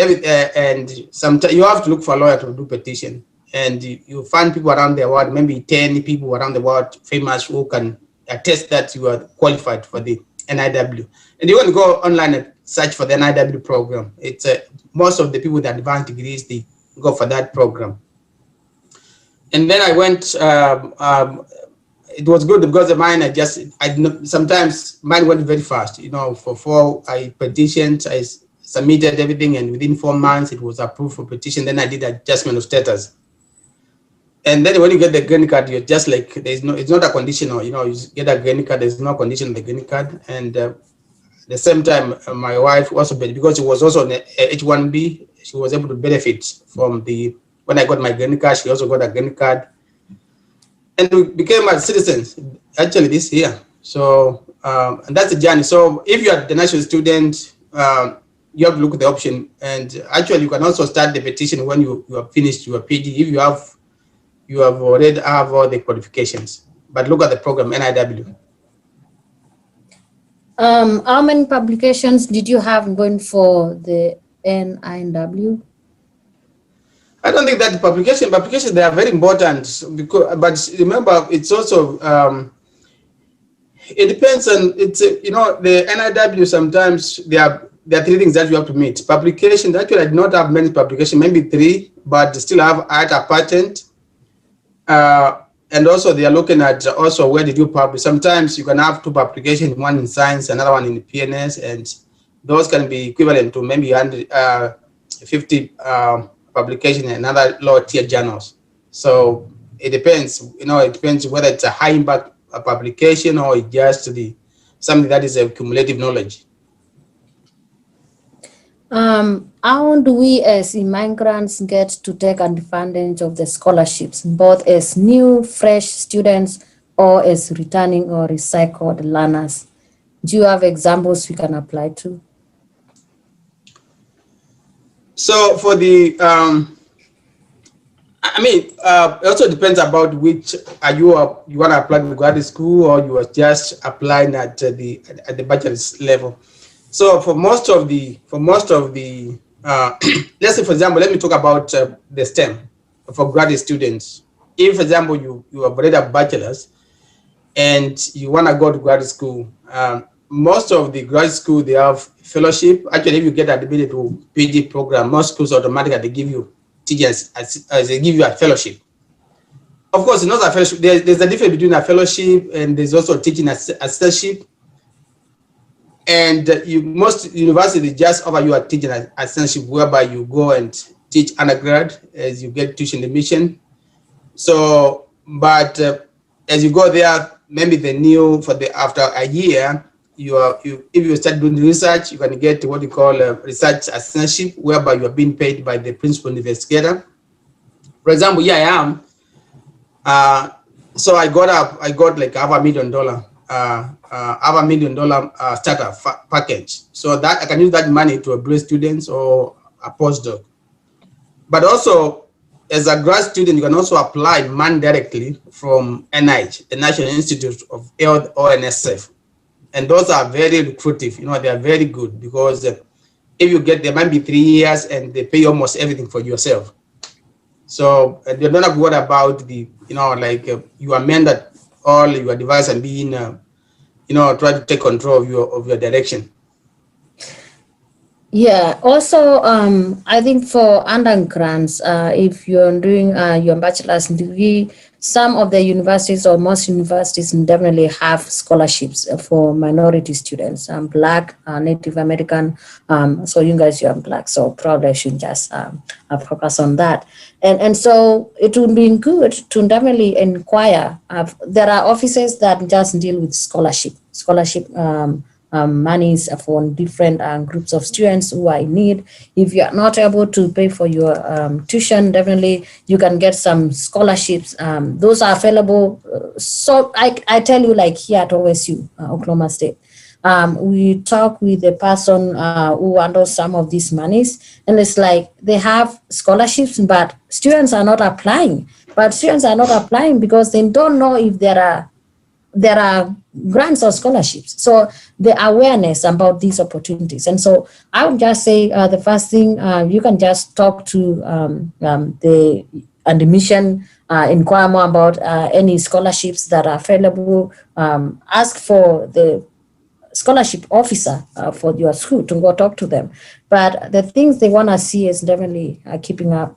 Speaker 10: sometimes you have to look for a lawyer to do petition. And you find people around the world, maybe 10 people around the world famous who can attest that you are qualified for the NIW. And you want to go online and search for the NIW program. It's most of the people with advanced degrees, they go for that program. And then I went, it was good because mine, sometimes mine went very fast. For 4, I petitioned, I submitted everything, and within 4 months, it was approved for petition. Then I did adjustment of status. And then when you get the green card, you're just like, it's not a conditional, you get a green card, there's no condition on the green card. And at the same time, my wife also, because she was also on H1B, she was able to benefit from when I got my green card, she also got a green card. And we became a citizens actually this year. So, and that's the journey. So if you are the national student, you have to look at the option. And actually, you can also start the petition when you have finished your PG, if you have already have all the qualifications. But look at the program, NIW.
Speaker 5: How many publications did you have going for the NIW?
Speaker 10: I don't think that publications, they are very important, but remember, it's also, it depends on, the NIW, sometimes there are 3 things that you have to meet. Publications, actually I do not have many publications, maybe 3, but still have a patent. And also they are looking at also where did you publish. Sometimes you can have 2 publications, one in science, another one in PNS, and those can be equivalent to maybe 150 publication in another lower tier journals. So it depends, it depends whether it's a high impact publication or it's just something that is a cumulative knowledge.
Speaker 5: How do we as immigrants get to take advantage of the scholarships, both as new, fresh students or as returning or recycled learners? Do you have examples we can apply to?
Speaker 10: So for the, it also depends about which you want to apply to graduate school, or you are just applying at the bachelor's level. So for most of the, let's say, for example, let me talk about the STEM for graduate students. If, for example, you have already a bachelor's and you want to go to graduate school, most of the graduate school, they have fellowship. Actually, if you get admitted to PG program, most schools automatically, they give you teachers, as they give you a fellowship. Of course, it's not a fellowship. There's a difference between a fellowship and there's also teaching assistantship. And most universities just offer you a teaching assistantship, whereby you go and teach undergrad as you get tuition admission. So, but as you go there, maybe after a year, if you start doing research, you can get what you call a research assistantship, whereby you are being paid by the principal investigator. For example, here I am. So I got like $500,000 starter package, so that I can use that money to upgrade students or a postdoc. But also, as a grad student, you can also apply money directly from NIH, the National Institute of Health, or NSF. And those are very lucrative. They are very good, because if you get, there might be 3 years and they pay almost everything for yourself. So they don't have to worry about you amend that all your device and being, try to take control of your direction.
Speaker 5: Yeah. Also, I think for undergrads, if you're doing your bachelor's degree, some of the universities, or most universities, definitely have scholarships for minority students. Black, Native American. So you guys, you're Black, so probably I should just focus on that. And so it would be good to definitely inquire. There are offices that just deal with scholarship monies for different groups of students who are in need. If you are not able to pay for your tuition, definitely you can get some scholarships. Those are available. So I tell you, like here at OSU, Oklahoma State, we talk with the person who handles some of these monies, and it's like they have scholarships, but students are not applying. But students are not applying because they don't know if there are grants or scholarships. So the awareness about these opportunities. And so I would just say the first thing, you can just talk to the admission, inquire more about any scholarships that are available, ask for the scholarship officer for your school to go talk to them. But the things they want to see is definitely keeping up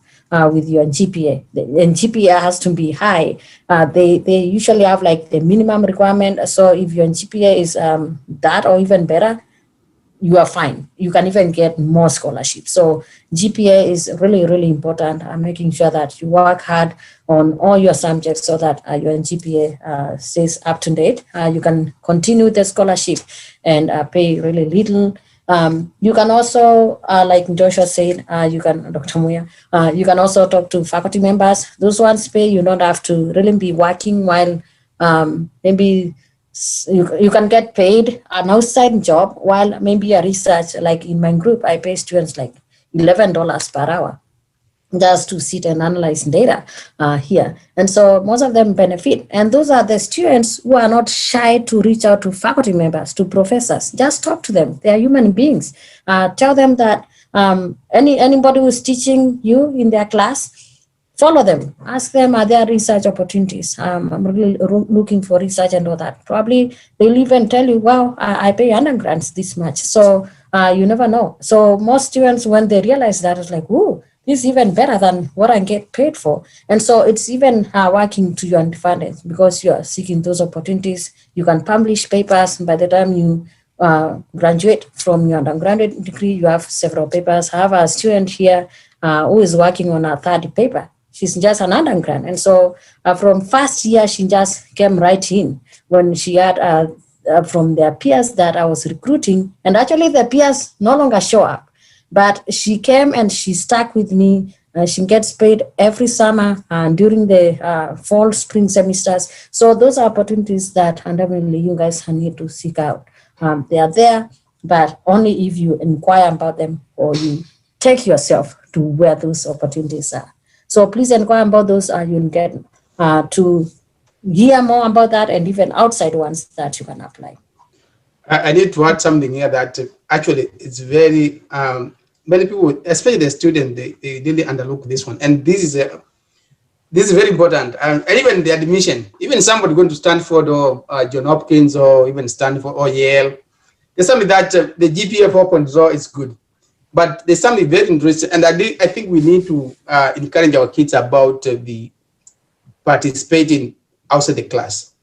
Speaker 5: with your GPA. And GPA has to be high. They usually have like the minimum requirement. So if your GPA is that or even better, you are fine. You can even get more scholarships. So GPA is really, really important. Making sure that you work hard on all your subjects so that your GPA stays up to date. You can continue the scholarship and pay really little. You can also, like Joshua said, Dr. Muia, you can also talk to faculty members. Those ones pay. You don't have to really be working while maybe you can get paid an outside job while maybe a research. Like in my group, I pay students like $11 per hour just to sit and analyze data here. And so most of them benefit. And those are the students who are not shy to reach out to faculty members, to professors. Just talk to them. They are human beings. Tell them that anybody who's teaching you in their class, follow them. Ask them, are there research opportunities? I'm really looking for research and all that. Probably they'll even tell you, well, I pay undergrads this much. So you never know. So most students, when they realize that, it's like, ooh, this is even better than what I get paid for. And so it's even working to your advantage because you are seeking those opportunities. You can publish papers. By the time you graduate from your undergraduate degree, you have several papers. I have a student here who is working on a third paper. She's just an undergrad. And so from first year, she just came right in when she had from their peers that I was recruiting. And actually the peers no longer show up. But she came and she stuck with me. She gets paid every summer and during the fall, spring semesters. So those are opportunities that definitely you guys need to seek out. They are there, but only if you inquire about them or you take yourself to where those opportunities are. So please inquire about those. You'll get to hear more about that and even outside ones that you can apply.
Speaker 10: I need to add something here that actually it's very, many people, especially the student, they really underlook this one. And this is very important. And even the admission, even somebody going to Stanford or John Hopkins or even Stanford or Yale, there's something that the GPA 4.0 is good. But there's something very interesting. And I think we need to encourage our kids about the participating outside the class.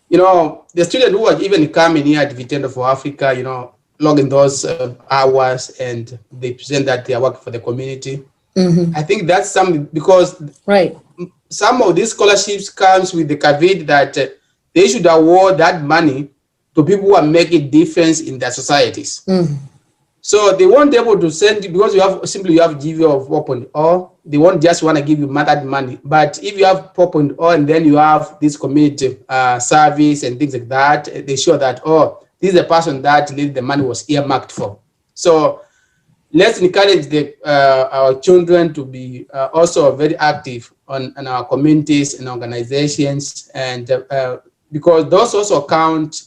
Speaker 10: You know, the students who are even coming here at Vitendo for Africa, you know, log in those hours and they present that they are working for the community. Mm-hmm. I think that's something because some of these scholarships comes with the caveat that they should award that money to people who are making difference in their societies. Mm-hmm. So they won't be able to send you because you have GPA of 4.0. They won't just want to give you that money. But if you have 4.0 and then you have this community service and things like that, they show that, oh, this is a person that the money was earmarked for. So let's encourage our children to be also very active on our communities and organizations, and because those also count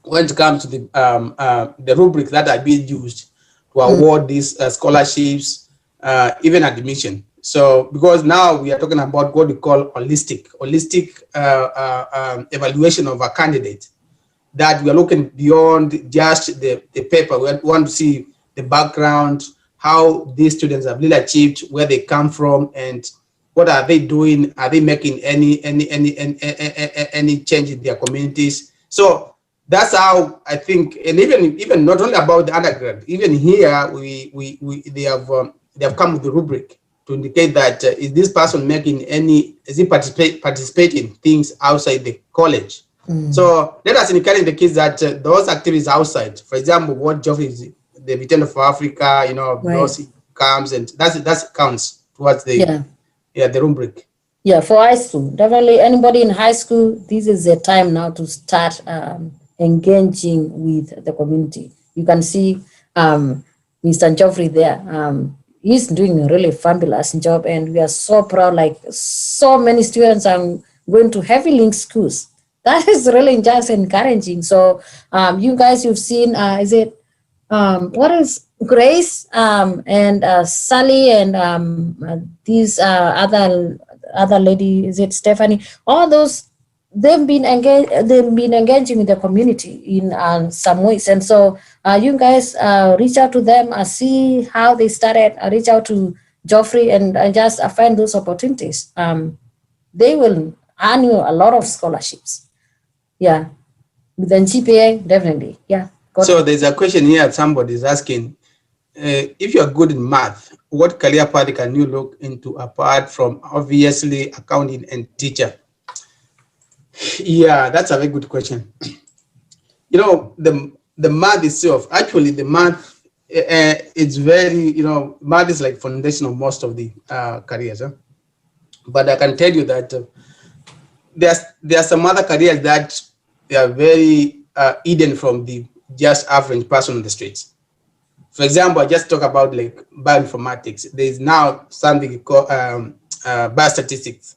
Speaker 10: when it comes to the rubrics that are being used to award these scholarships, even admission. So because now we are talking about what we call holistic evaluation of a candidate, that we are looking beyond just the paper. We want to see the background, how these students have really achieved, where they come from, and what are they doing? Are they making any change in their communities? So that's how I think, and even not only about the undergrad, even here they have come with the rubric to indicate that is this person making is he participating things outside the college? Mm. So let us encourage the kids that those activities outside, for example, what Geoffrey is the Vitendo for Africa, you know, those comes and that counts towards the rubric. Yeah, for high school, definitely anybody in high school, this is the time now to start
Speaker 5: engaging with the community. You can see Mr. Geoffrey there. He's doing a really fabulous job, and we are so proud. Like, so many students are going to heavy link schools. That is really just encouraging. So you guys, you've seen, is it, what is Grace and Sally and these other lady, is it Stephanie? All those, they've been engaging with the community in some ways. And so you guys reach out to them, see how they started, reach out to Geoffrey and just find those opportunities. They will earn you a lot of scholarships. Yeah, with the GPA, definitely. Yeah.
Speaker 10: So there's a question here, somebody is asking, if you're good in math, what career path can you look into apart from obviously accounting and teacher? Yeah, that's a very good question. You know, the math itself, actually the math, it's very, you know, math is like foundation of most of the careers. Huh? But I can tell you that there are some other careers that they are very hidden from the just average person on the streets. For example, I just talk about like bioinformatics. There is now something called biostatistics.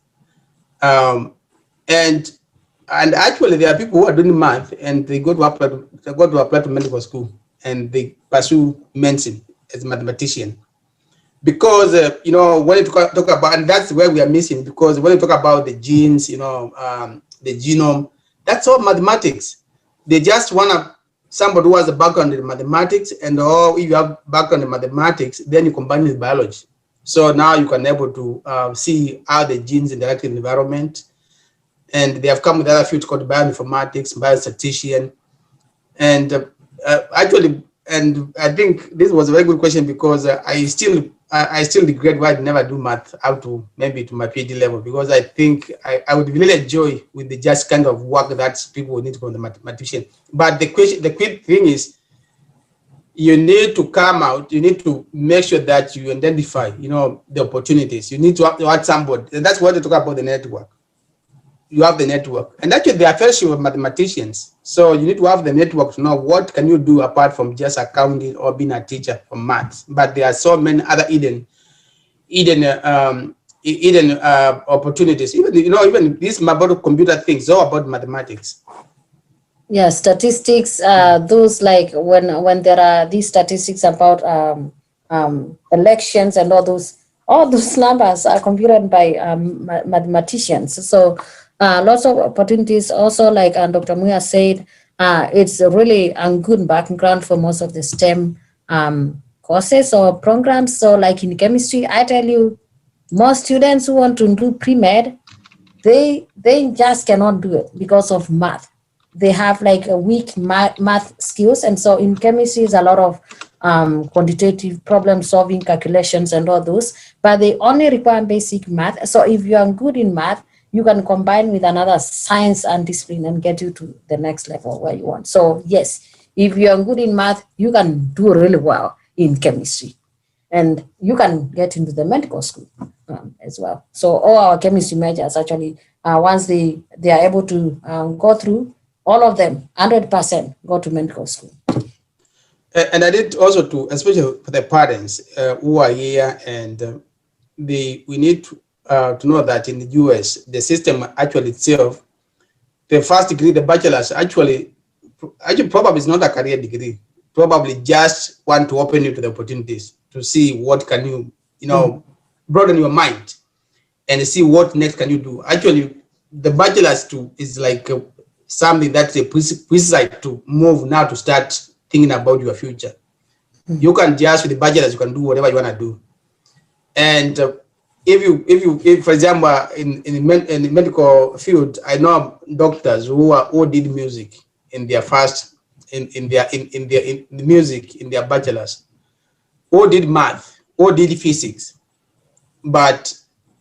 Speaker 10: And actually there are people who are doing math and they go to apply to medical school and they pursue medicine as a mathematician. Because, you know, when you talk about, and that's where we are missing, because when you talk about the genes, you know, the genome, that's all mathematics. They just want somebody who has a background in mathematics, and if you have background in mathematics, then you combine with biology. So now you can able to see how the genes interact in the environment. And they have come with other fields called bioinformatics, biostatistician. And actually, and I think this was a very good question, because I still regret why I never do math up to maybe to my PhD level, because I think I would really enjoy with the just kind of work that people would need from the mathematician. But the quick thing is, you need to come out, you need to make sure that you identify, you know, the opportunities. You need to have somebody, and that's what they talk about the network. You have the network, and actually they are fellowship of mathematicians. So you need to have the network to know what can you do apart from just accounting or being a teacher for maths. But there are so many other hidden opportunities. Even, you know, even this about computer things, all about mathematics.
Speaker 5: Yeah, statistics. Those, like when there are these statistics about elections and all those numbers are computed by mathematicians. So lots of opportunities. Also, like Dr. Muia said, it's really a good background for most of the STEM courses or programs. So like in chemistry, I tell you, most students who want to do pre-med, they just cannot do it because of math. They have like a weak math skills. And so in chemistry is a lot of quantitative problem solving, calculations and all those, but they only require basic math. So if you are good in math, you can combine with another science and discipline and get you to the next level where you want. So yes, if you are good in math, you can do really well in chemistry, and you can get into the medical school as well. So all our chemistry majors actually, once they are able to go through, all of them, 100% go to medical school.
Speaker 10: And I did also to, especially for the parents who are here, and we need to know that in the US, the system actually itself, the first degree, the bachelor's, actually probably is not a career degree. Probably just want to open you to the opportunities to see what can you, you know, broaden your mind and see what next can you do. Actually, the bachelor's too is like something that's a prerequisite to move now to start thinking about your future. You can just with the bachelor's, you can do whatever you want to do. And if for example in the medical field, I know doctors who did music in their first in the music in their bachelor's, or did math, or did physics, but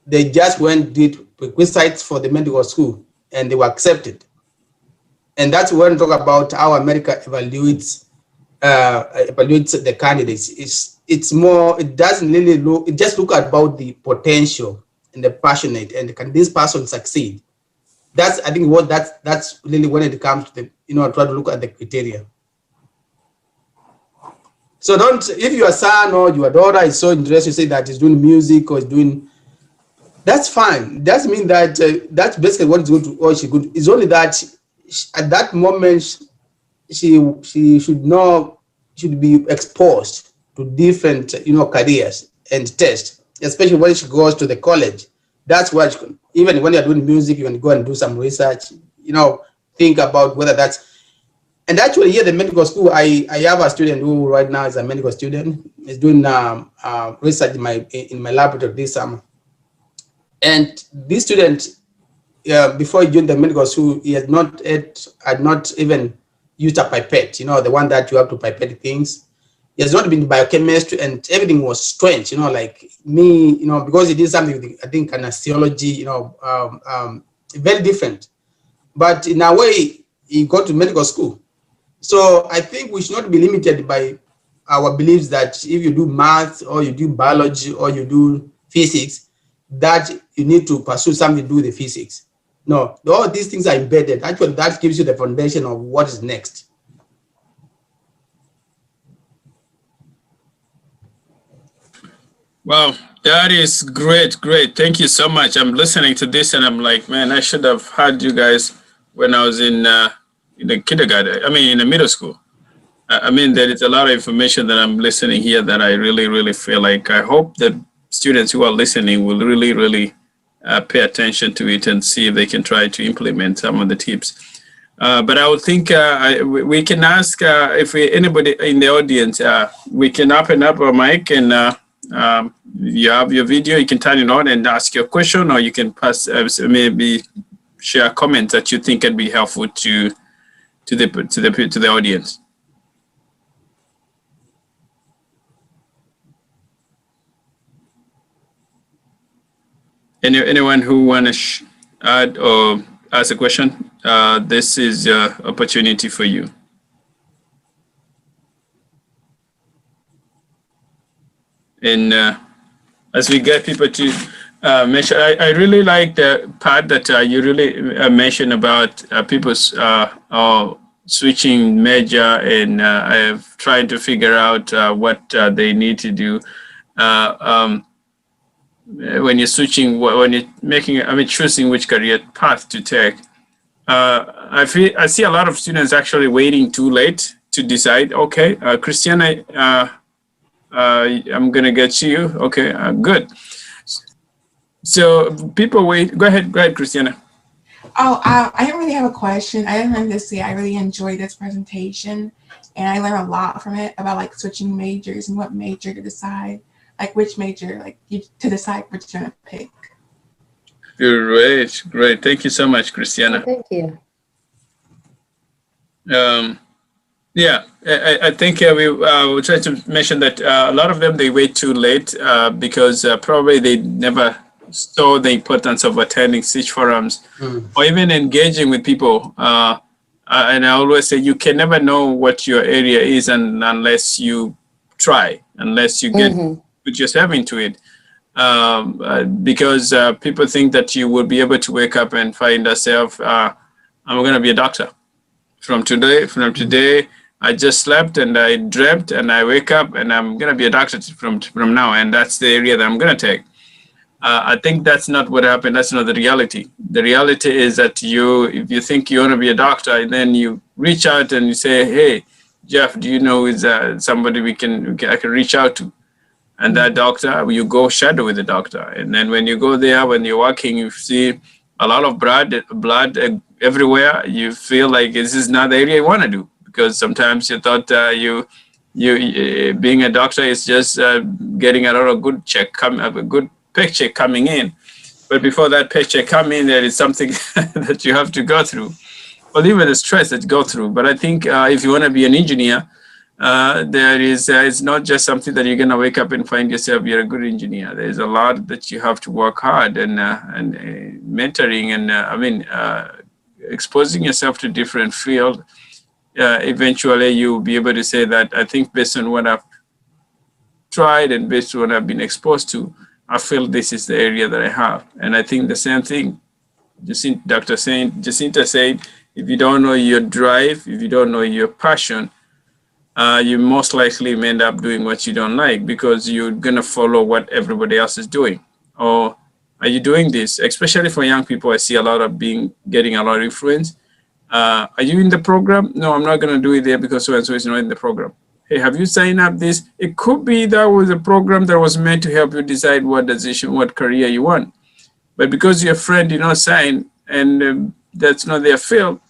Speaker 10: they just went did prerequisites for the medical school and they were accepted. And that's when we talk about how America evaluates the candidates. It's more, it doesn't really look, it just look about the potential and the passionate, and can this person succeed? That's, I think, what that's really when it comes to try to look at the criteria. So if your son or your daughter is so interested, say that he's doing music or is doing, that's fine. That means that that's basically what is going to, or she could. It's only that at that moment she should be exposed to different careers and tests, especially when she goes to the college. That's why even when you're doing music, you can go and do some research. Think about whether that's. And actually, here at the medical school, I have a student who right now is a medical student. Is doing research in my laboratory this summer. And this student, before he joined the medical school, he had not even used a pipette. The one that you have to pipette things. He has not been biochemistry, and everything was strange. Like me, because he did something, I think, anesthesiology. Very different. But in a way, he got to medical school. So I think we should not be limited by our beliefs that if you do math or you do biology or you do physics, that you need to pursue something to do with the physics. No, all these things are embedded. Actually, that gives you the foundation of what is next.
Speaker 6: Wow, that is great. Thank you so much. I'm listening to this and I'm like, man, I should have had you guys when I was in the kindergarten, in the middle school. There is a lot of information that I'm listening here that I really feel like I hope that students who are listening will really pay attention to it and see if they can try to implement some of the tips. But I would think we can ask if anybody in the audience, we can open up our mic and you have your video, you can turn it on and ask your question, or you can pass maybe share comments that you think can be helpful to the audience. Anyone who want to add or ask a question? This is your opportunity for you. And as we get people to mention, I really like the part that you really mentioned about people's switching major and trying to figure out what they need to do. When you're switching, when you're making, choosing which career path to take. I see a lot of students actually waiting too late to decide. Okay, Christiana, I'm gonna get you. Okay, good. So people wait. Go ahead, Christiana.
Speaker 4: Oh, I didn't really have a question. I didn't have to say I really enjoyed this presentation, and I learned a lot from it about like switching majors and what major to decide, like which major to decide which you're gonna pick.
Speaker 6: Great. Thank you so much, Christiana.
Speaker 5: Thank you.
Speaker 6: Yeah, I think we try to mention that a lot of them, they wait too late because probably they never saw the importance of attending such forums or even engaging with people. And I always say you can never know what your area is unless you try, unless you put yourself into it. Because people think that you will be able to wake up and find yourself, I'm going to be a doctor. From today, I just slept and I dreamt and I wake up and I'm going to be a doctor from now. And that's the area that I'm going to take. I think that's not what happened. That's not the reality. The reality is that if you think you want to be a doctor, then you reach out and you say, hey, Jeff, do you know is somebody I can reach out to? And that doctor, you go shadow with the doctor. And then when you go there, when you're working, you see a lot of blood everywhere. You feel like this is not the area you want to do, because sometimes you thought you being a doctor is just getting a lot of good paycheck coming in. But before that paycheck come in, there is something that you have to go through, or even the stress that you go through. But I think if you want to be an engineer, it's not just something that you're going to wake up and find yourself you're a good engineer. There's a lot that you have to work hard and mentoring and exposing yourself to different field. Eventually you'll be able to say that I think based on what I've tried and based on what I've been exposed to, I feel this is the area that I have. And I think the same thing Jacinta said, if you don't know your drive, if you don't know your passion, you most likely may end up doing what you don't like because you're gonna follow what everybody else is doing. Or are you doing this? Especially for young people, I see a lot of getting a lot of influence. Are you in the program? No, I'm not gonna do it there because so-and-so is not in the program. Hey, have you signed up this? It could be that was a program that was meant to help you decide what decision, what career you want. But because your friend did not sign and that's not their field,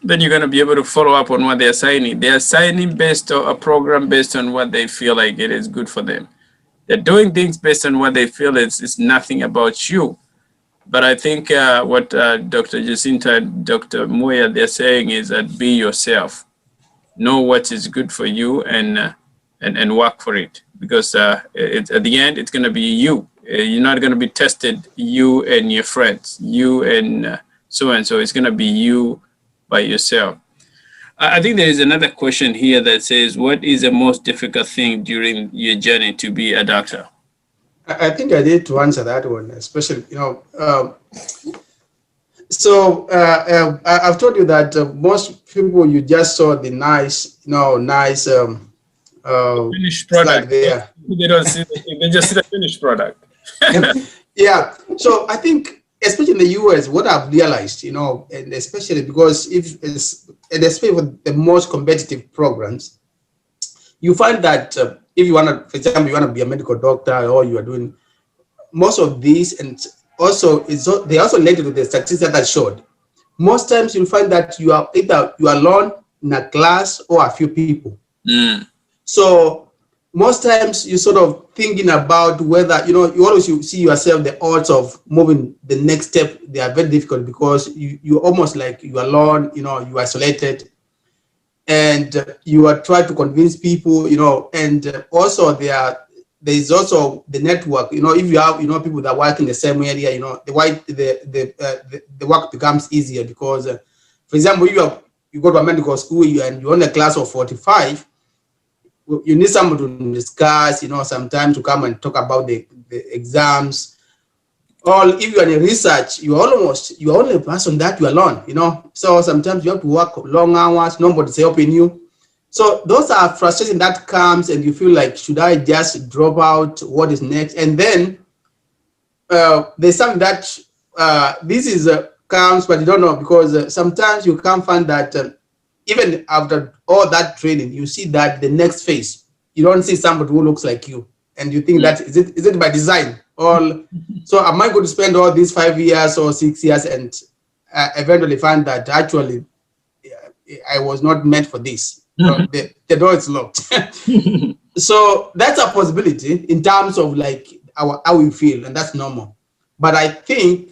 Speaker 6: then you're going to be able to follow up on what they're signing. They are signing based on a program based on what they feel like it is good for them. They're doing things based on what they feel it's nothing about you. But I think what Dr. Jacinta and Dr. Muia, they're saying is that be yourself. Know what is good for you and work for it. Because at the end, it's going to be you. You're not going to be tested, you and your friends, you and so-and-so. It's going to be you by yourself. I think there is another question here that says, what is the most difficult thing during your journey to be a doctor?
Speaker 10: I think I need to answer that one, especially, I've told you that most people, you just saw the nice
Speaker 6: finished product
Speaker 10: there.
Speaker 6: They don't see they just see the finished product.
Speaker 10: Yeah. So I think, especially in the US, what I've realized, and especially because especially with the most competitive programs, you find that if you want to, for example, you want to be a medical doctor or you are doing most of these, and also they also related to the statistics that I showed. Most times you'll find that you are either you are alone in a class or a few people. So most times you're sort of thinking about whether, you always see yourself, the odds of moving the next step, they are very difficult because you're almost like you are alone, you're isolated, and you are trying to convince people, and also there's also the network, if you have, people that work in the same area, the work becomes easier because, for example, you go to a medical school and you're in a class of 45, you need someone to discuss, sometime to come and talk about the exams. Or if you are in research, you're only a person that you're alone, So sometimes you have to work long hours, nobody's helping you. So those are frustrations that comes and you feel like, should I just drop out? What is next? And then there's something that this is comes, but you don't know, because sometimes you can't find that even after all that training, you see that the next phase, you don't see somebody who looks like you. And you think that, is it by design? Or so am I going to spend all these 5 years or 6 years and eventually find that actually I was not meant for this? The door is locked. So that's a possibility in terms of like how we feel, and that's normal. But I think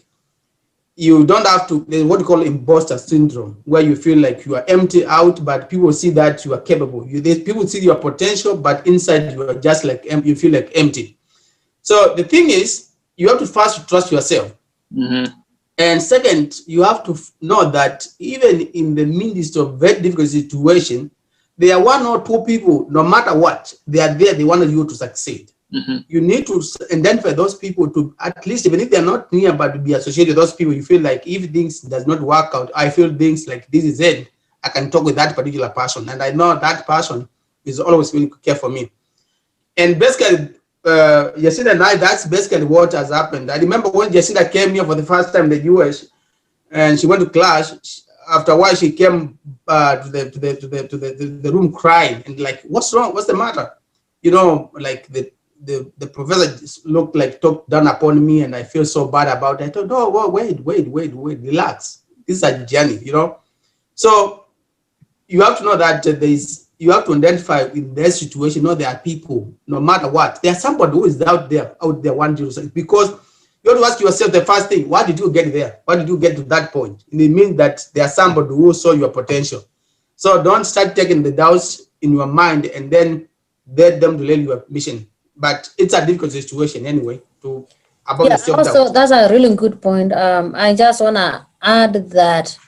Speaker 10: you don't have to, there's what you call imposter syndrome, where you feel like you are empty out, but people see that you are capable. People see your potential, but inside you are just like, you feel like empty. So the thing is, you have to first trust yourself. And second, you have to know that even in the midst of very difficult situation, there are 1 or 2 people, no matter what, they are there, they want you to succeed. You need to identify those people to, at least even if they're not near, but to be associated with those people. You feel like if things does not work out, I feel things like this is it, I can talk with that particular person, and I know that person is always willing to care for me. And basically, Jacinta and I, that's basically what has happened. I remember when Jacinta came here for the first time in the US, and she went to class. After a while, she came to the room crying and like, what's wrong? What's the matter? Like the professor just looked like talked down upon me, and I feel so bad about it. I thought, no, wait, relax. This is a journey, So you have to know that you have to identify in their situation. There are people, no matter what, there's somebody who is out there wanting to succeed. Because you have to ask yourself the first thing: why did you get there? Why did you get to that point? And it means that there's somebody who saw your potential. So don't start taking the doubts in your mind and then let them delay your mission. But it's a difficult situation anyway.
Speaker 5: Also, that's a really good point. I just wanna add that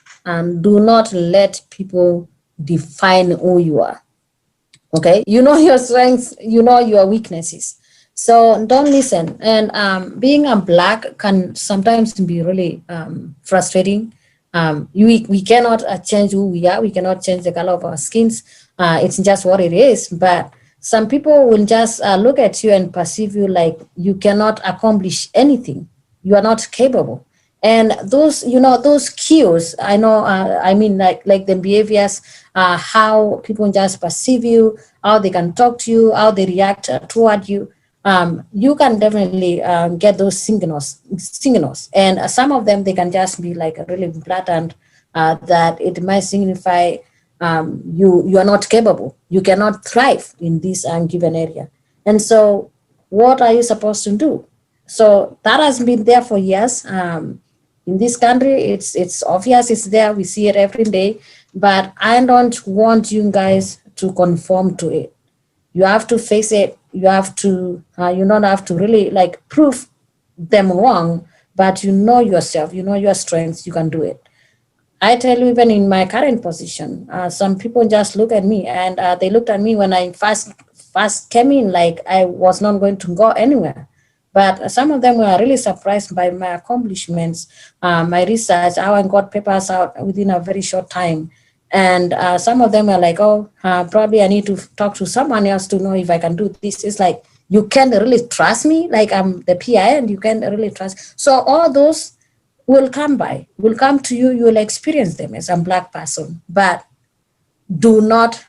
Speaker 5: do not let people define who you are. Okay, you know your strengths, you know your weaknesses. So don't listen. And being a Black can sometimes be really frustrating We cannot change who we are. We cannot change the color of our skins. It's just what it is. But some people will just look at you and perceive you like you cannot accomplish anything. You are not capable. And those, those cues, I know, I mean, like the behaviors, how people just perceive you, how they can talk to you, how they react toward you. You can definitely get those signals. And some of them, they can just be like really blatant, that it might signify you are not capable. You cannot thrive in this given area. And so what are you supposed to do? So that has been there for years. In this country, it's obvious, it's there, we see it every day, but I don't want you guys to conform to it. You have to face it. You have to, you don't have to really like prove them wrong, but you know yourself, you know your strengths, you can do it. I tell you, even in my current position, some people just look at me, and they looked at me when I first came in, like I was not going to go anywhere. But some of them were really surprised by my accomplishments, my research, how I got papers out within a very short time. And some of them were like, oh, probably I need to talk to someone else to know if I can do this. It's like, you can't really trust me, like I'm the PI and you can't really trust. So all those will come to you, you will experience them as a Black person, but do not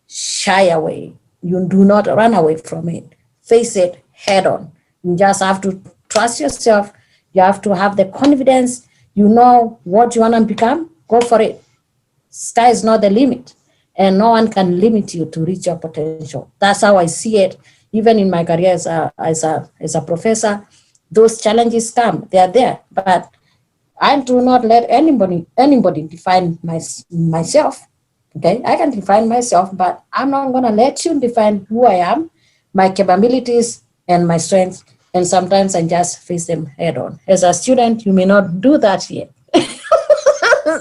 Speaker 5: shy away. You do not run away from it. Face it head on. You just have to trust yourself. You have to have the confidence. You know what you want to become, go for it. Sky is not the limit, and no one can limit you to reach your potential. That's how I see it. Even in my career as a professor, those challenges come, they are there, but I do not let anybody define myself. Okay, I can define myself, but I'm not going to let you define who I am, my capabilities, and my strengths. And sometimes I just face them head on. As a student, you may not do that yet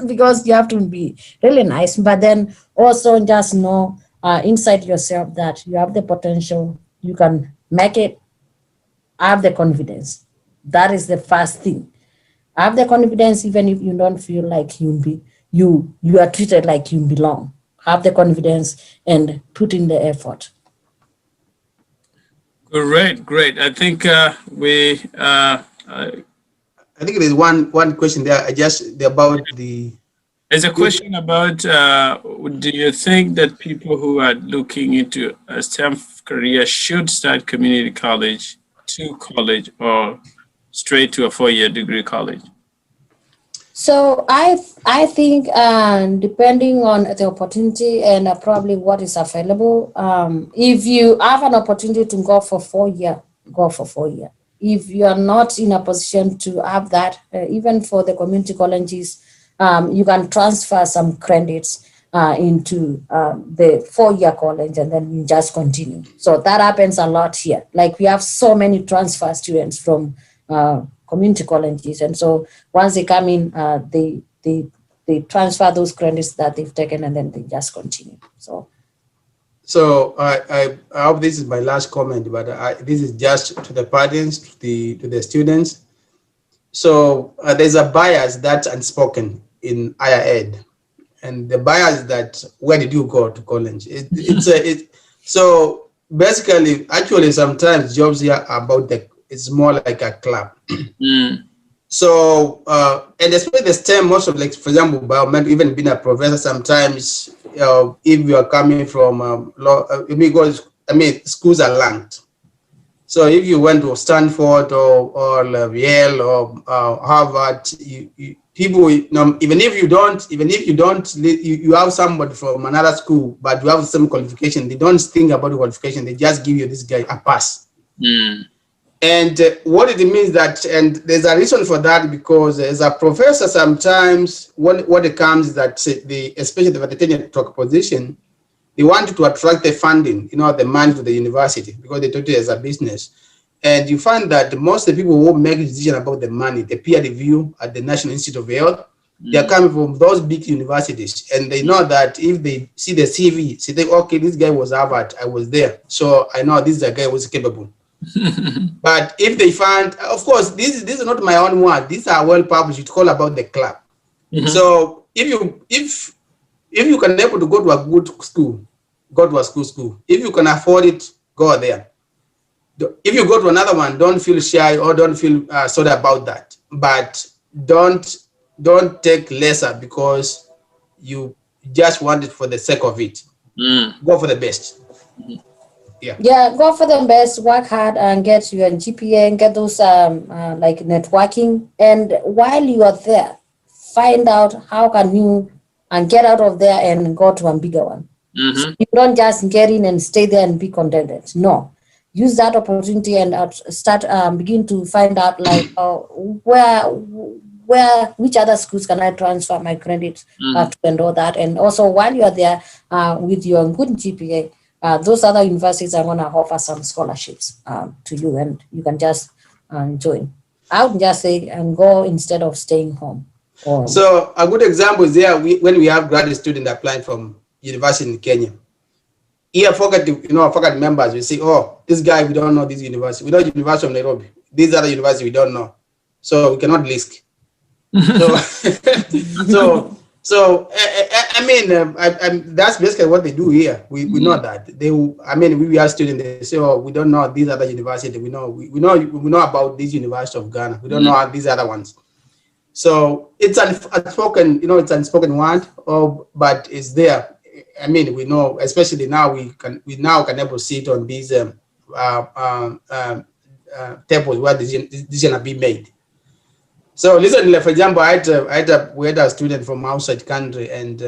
Speaker 5: because you have to be really nice, but then also just know inside yourself that you have the potential, you can make it. Have the confidence. That is the first thing. Have the confidence even if you don't feel like you are treated like you belong. Have the confidence and put in the effort.
Speaker 6: Great. I think I
Speaker 10: think there's one question there. About the.
Speaker 6: There's a question about, do you think that people who are looking into a STEM career should start community college, to college, or straight to a 4-year degree college?
Speaker 5: So I think depending on the opportunity and probably what is available, if you have an opportunity to go for 4-year, go for 4-year. If you are not in a position to have that, even for the community colleges, you can transfer some credits into the 4-year college and then you just continue. So that happens a lot here. Like we have so many transfer students from community colleges, and so once they come in, they transfer those credits that they've taken and then they just continue. So
Speaker 10: I hope this is my last comment, but this is just to the parents, to the students. So there's a bias that's unspoken in higher ed, and the bias that where did you go to college? So basically, actually, sometimes jobs here are about it's more like a club. So and especially the STEM, most of, like, for example, biomedical, even being a professor, sometimes if you are coming from because schools are ranked. So if you went to Stanford or Yale or Harvard, people, even if you don't, you have somebody from another school, but you have some qualification, they don't think about the qualification. They just give you this guy a pass. And what it means that, and there's a reason for that, because as a professor, sometimes what it comes is that especially the tenure track position, they want to attract the funding, the money to the university, because they treat it as a business. And you find that most of the people who make a decision about the money, the peer review at the National Institute of Health, they are coming from those big universities, and they know that if they see the CV, say, okay, this guy was Harvard, I was there, so I know this is a guy who was capable. But if they find, of course, this is not my own word, these are well published, it's all about the club. So if you can able to go to a good school, go to a school. If you can afford it, go there. If you go to another one, don't feel shy or don't feel sorry about that. But don't take lesser because you just want it for the sake of it. Go for the best.
Speaker 5: Yeah, go for the best, work hard and get your GPA and get those like networking. And while you are there, find out how can you get out of there and go to a bigger one. So you don't just get in and stay there and be contented. No, use that opportunity and start begin to find out like which other schools can I transfer my credits to and all that. And also while you are there with your good GPA, those other universities are going to offer some scholarships to you, and you can just join. I would just say and go instead of staying home.
Speaker 10: So a good example is there when we have graduate students applying from university in Kenya. Here, faculty members will say, "Oh, this guy we don't know this university. We know University of Nairobi. These other universities we don't know, so we cannot risk." So I mean, that's basically what they do here. We know that we are students. They say, "Oh, we don't know these other universities. We know about this University of Ghana. We don't know these other ones." So it's unspoken, it's unspoken word, but it's there. I mean, we know, especially now we can able to sit on these tables where decision are being made. So listen, for example, we had a student from outside country, and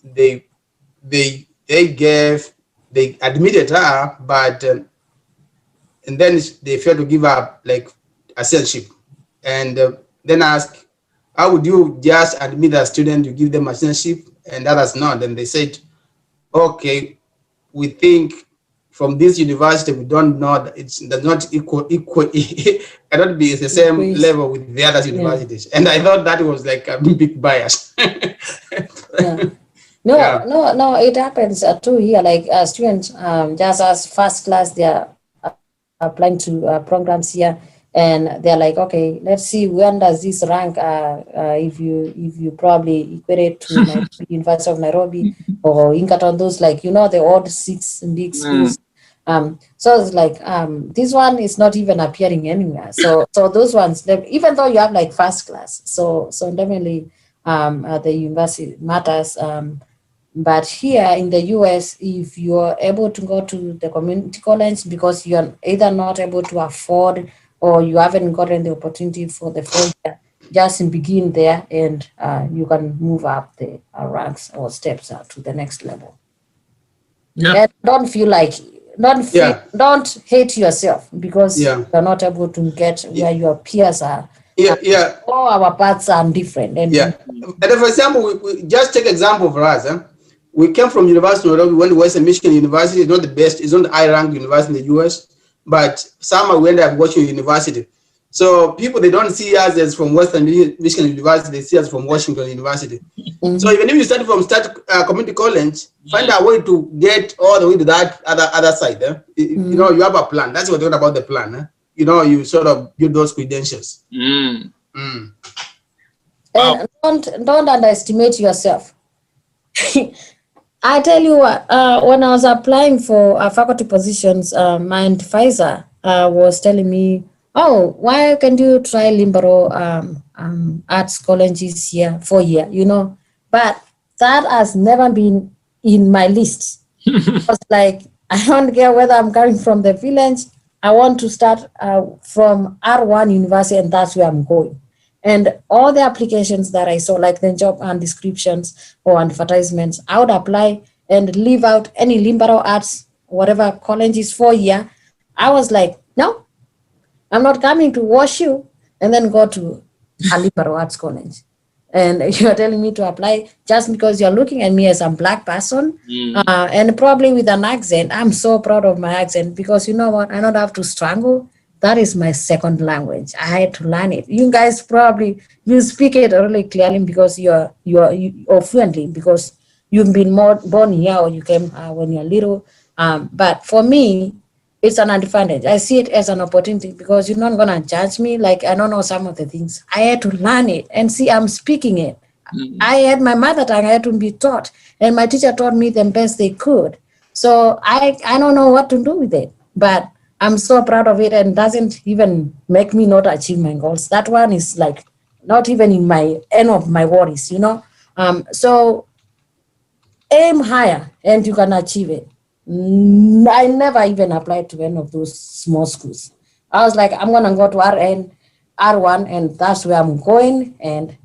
Speaker 10: they admitted her, but and then they failed to give her like a citizenship, and then asked, how would you just admit a student to give them a citizenship and others not? And they said, okay, we think from this university, we don't know that it's not equal, cannot be the same level with the other universities. And I thought that was like a big bias.
Speaker 5: No, it happens too here. Like students, just as first class, they are applying to programs here, and they're like, okay, let's see when does this rank? If you probably equate it to University of Nairobi or Incaton, those like the odd 6 big schools. So it's like this one is not even appearing anywhere. So those ones, even though you have like first class, so definitely the university matters. But here in the US, if you're able to go to the community college because you're either not able to afford or you haven't gotten the opportunity for the 4 year, just begin there and you can move up the ranks or steps to the next level. Yeah. And don't hate yourself because you're not able to get where your peers are. All our paths are different. And
Speaker 10: for example, we just take example for us. We came from University of Nairobi. Went to Western Michigan University. It's not the best. It's not the high-ranked university in the US. But somehow we ended up watching university. So people, they don't see us as from Western Michigan University. They see us from Washington University. So even if you start from community college, find a way to get all the way to that other side. You have a plan. That's what we're talking about, the plan. You sort of build those credentials.
Speaker 5: And don't underestimate yourself. I tell you what, when I was applying for faculty positions, my advisor was telling me, oh, why can't you try liberal arts colleges here 4 year, But that has never been in my list. It's like, I don't care whether I'm coming from the village. I want to start from R1 University, and that's where I'm going. And all the applications that I saw, like the job and descriptions or advertisements, I would apply and leave out any liberal arts, whatever college is 4 year. I was like, no, I'm not coming to wash you and then go to a liberal arts college. And you're telling me to apply just because you're looking at me as a Black person and probably with an accent. I'm so proud of my accent because you know what? I don't have to strangle. That is my second language. I had to learn it. You guys probably, you speak it really clearly because you're fluently because you've been born here or you came when you're little. But for me, it's an advantage. I see it as an opportunity because you're not going to judge me. Like, I don't know some of the things. I had to learn it and see I'm speaking it. I had my mother tongue, I had to be taught, and my teacher taught me the best they could. So I don't know what to do with it, but I'm so proud of it, and doesn't even make me not achieve my goals. That one is like not even in my end of my worries, you know. So aim higher and you can achieve it. I never even applied to any of those small schools. I was like, I'm gonna go to RN, R1, and that's where I'm going, and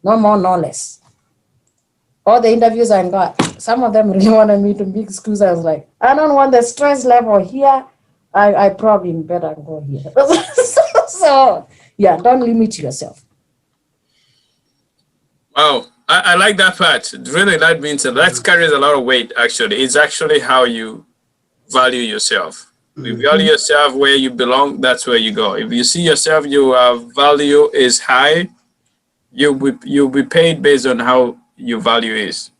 Speaker 5: no more, no less. All the interviews I got, some of them really wanted me to big schools. I was like, I don't want the stress level here. I probably better go here. So yeah, don't limit yourself.
Speaker 6: Wow, I like that part. Really, that means that carries a lot of weight, actually. It's actually how you value yourself. If you value yourself where you belong, that's where you go. If you see yourself, your value is high, you'll be paid based on how your value is.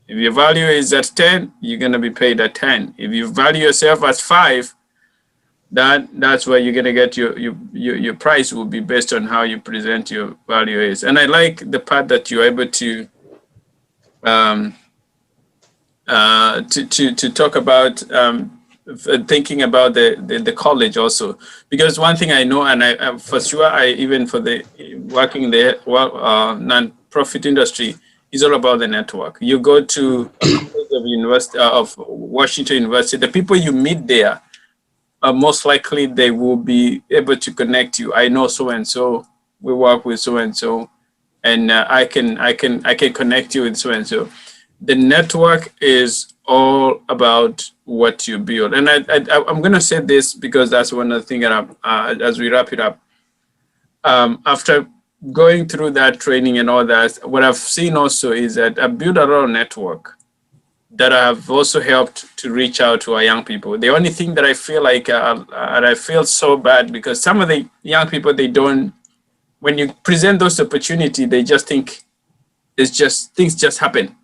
Speaker 6: If your value is at 10, you're going to be paid at 10. If you value yourself as 5, that's where you're going to get your price will be based on how you present your value is. And I like the part that you're able to talk about thinking about the college also, because one thing I know, and I for sure, even for the working the non-profit industry, is all about the network. You go to a college of University of Washington University, the people you meet there, most likely they will be able to connect you. I know so and so. We work with so and so, and I can connect you with so and so. The network is all about what you build. And I'm going to say this because that's one of the things that as we wrap it up, after going through that training and all that, what I've seen also is that I built a lot of network that have also helped to reach out to our young people. The only thing that I feel like, and I feel so bad because some of the young people, they don't, when you present those opportunities, they just think it's just, things just happen.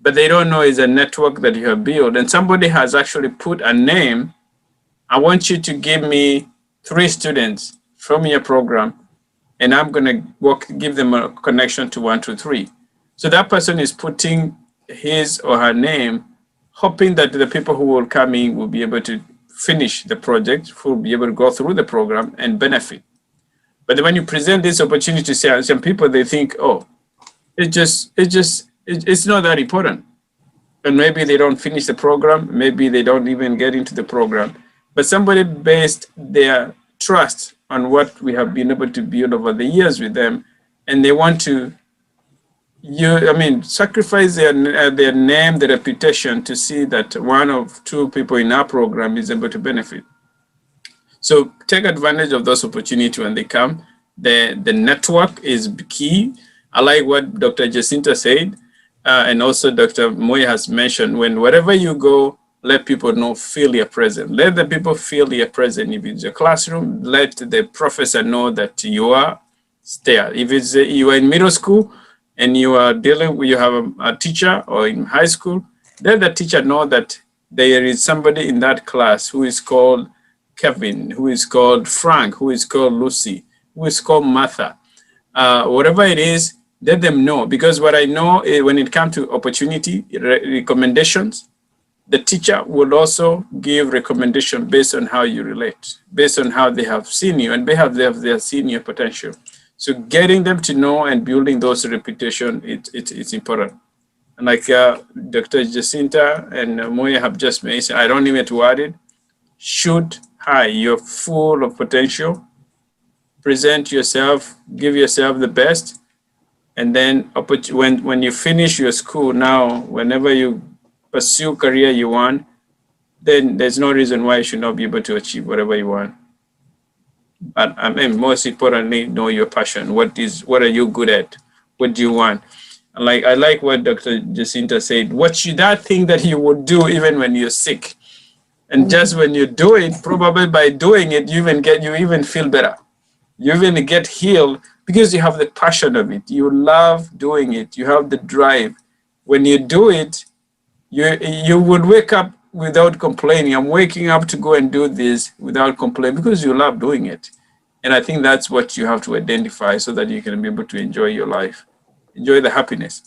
Speaker 6: But they don't know it's a network that you have built. And somebody has actually put a name. I want you to give me 3 students from your program, and I'm going to give them a connection to 1, 2, 3. So that person is putting his or her name, hoping that the people who will come in will be able to finish the project, who will be able to go through the program and benefit. But when you present this opportunity to some people, they think, oh, it's not that important. And maybe they don't finish the program. Maybe they don't even get into the program. But somebody based their trust on what we have been able to build over the years with them, and they want to, sacrifice their name, their reputation to see that 1 or 2 people in our program is able to benefit. So take advantage of those opportunities when they come. The network is key. I like what Dr. Jacinta said, and also Dr. Muia has mentioned, wherever you go, let people know, feel your presence. Let the people feel your presence. If it's a classroom, let the professor know that you are there. If it's you are in middle school and you are dealing with, you have a teacher, or in high school, let the teacher know that there is somebody in that class who is called Kevin, who is called Frank, who is called Lucy, who is called Martha. Whatever it is, let them know. Because what I know is when it comes to opportunity, recommendations, the teacher will also give recommendation based on how you relate, based on how they have seen you and they have seen your potential. So getting them to know and building those reputation, it's important. And like Dr. Jacinta and Muia have just mentioned, I don't even word it, shoot high, you're full of potential, present yourself, give yourself the best, and then when you finish your school now, whenever you pursue career you want, then there's no reason why you should not be able to achieve whatever you want. But most importantly, know your passion. What are you good at? What do you want? And I like what Dr. Jacinta said. That thing that you would do even when you're sick, and just when you do it, probably by doing it, you even feel better. You even get healed because you have the passion of it. You love doing it. You have the drive. When you do it, you would wake up without complaining. I'm waking up to go and do this without complaining because you love doing it. And I think that's what you have to identify so that you can be able to enjoy your life. enjoy the happiness.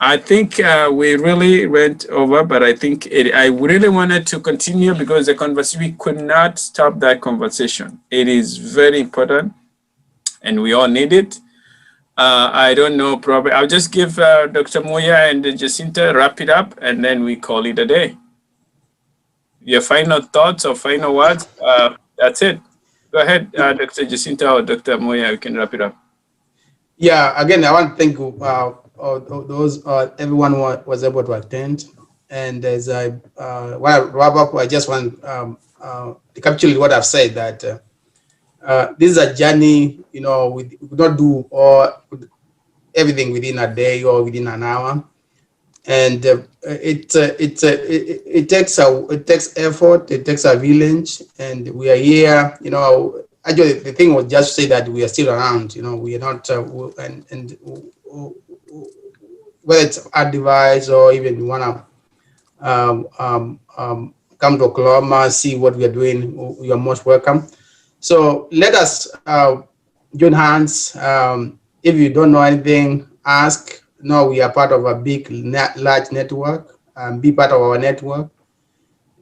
Speaker 6: I think we really went over, but I think I really wanted to continue because the conversation, we could not stop that conversation. It is very important and we all need it. I don't know, probably I'll just give Dr. Muia and Jacinta wrap it up and then we call it a day. Your final thoughts or final words, that's it. Go ahead, Dr. Jacinta or Dr. Muia, you can wrap it up.
Speaker 10: Yeah, again, I want to thank those everyone who was able to attend. And as I when I wrap up, I just want to capture what I've said, that this is a journey. You know, we could not do everything within a day or within an hour, and it takes effort. It takes a village, and we are here. You know. Actually, the thing was just to say that we are still around. You know, we are not, and whether it's our device or even you want to come to Oklahoma, see what we are doing, you are most welcome. So let us join hands. If you don't know anything, ask. No, we are part of a big, large network. Be part of our network,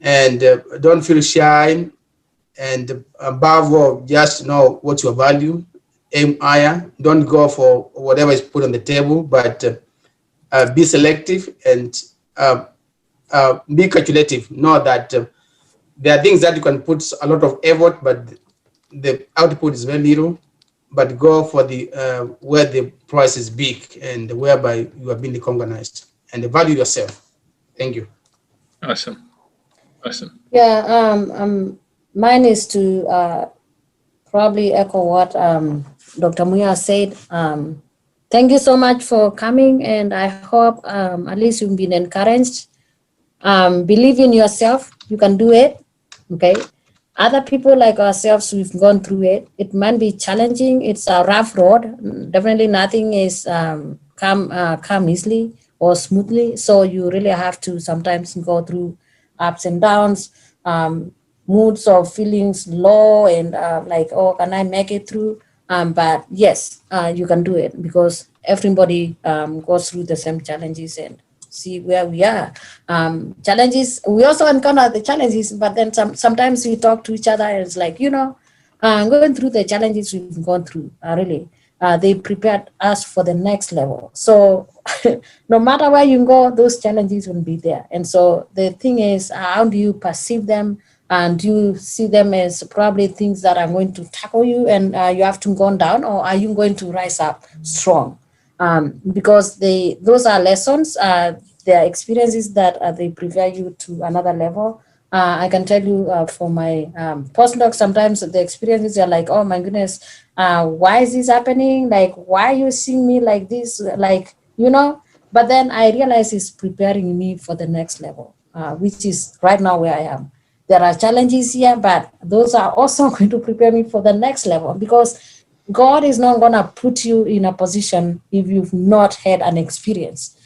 Speaker 10: and don't feel shy. And above all, just know what you value, aim higher. Don't go for whatever is put on the table, but be selective and be calculative. Know that there are things that you can put a lot of effort, but the output is very little. But go for the where the price is big and whereby you have been recognized, and value yourself. Thank you.
Speaker 6: Awesome. Awesome.
Speaker 5: Yeah, mine is to probably echo what Dr. Muia said. Thank you so much for coming, and I hope at least you've been encouraged. Believe in yourself, you can do it, okay? Other people like ourselves, we've gone through it. It might be challenging, it's a rough road. Definitely nothing is come easily or smoothly, so you really have to sometimes go through ups and downs, moods of feelings low and like, oh, can I make it through? But yes, you can do it because everybody goes through the same challenges and see where we are. Challenges, we also encounter the challenges, but then sometimes we talk to each other and it's like, you know, going through the challenges we've gone through, really, they prepared us for the next level. So no matter where you go, those challenges will be there. And so the thing is, how do you perceive them? And do you see them as probably things that are going to tackle you and you have to go down, or are you going to rise up strong? Because those are lessons, they are experiences that they prepare you to another level. I can tell you for my postdoc, sometimes the experiences are like, oh my goodness, why is this happening? Like, why are you seeing me like this? Like, you know, but then I realize it's preparing me for the next level, which is right now where I am. There are challenges here, but those are also going to prepare me for the next level, because God is not going to put you in a position if you've not had an experience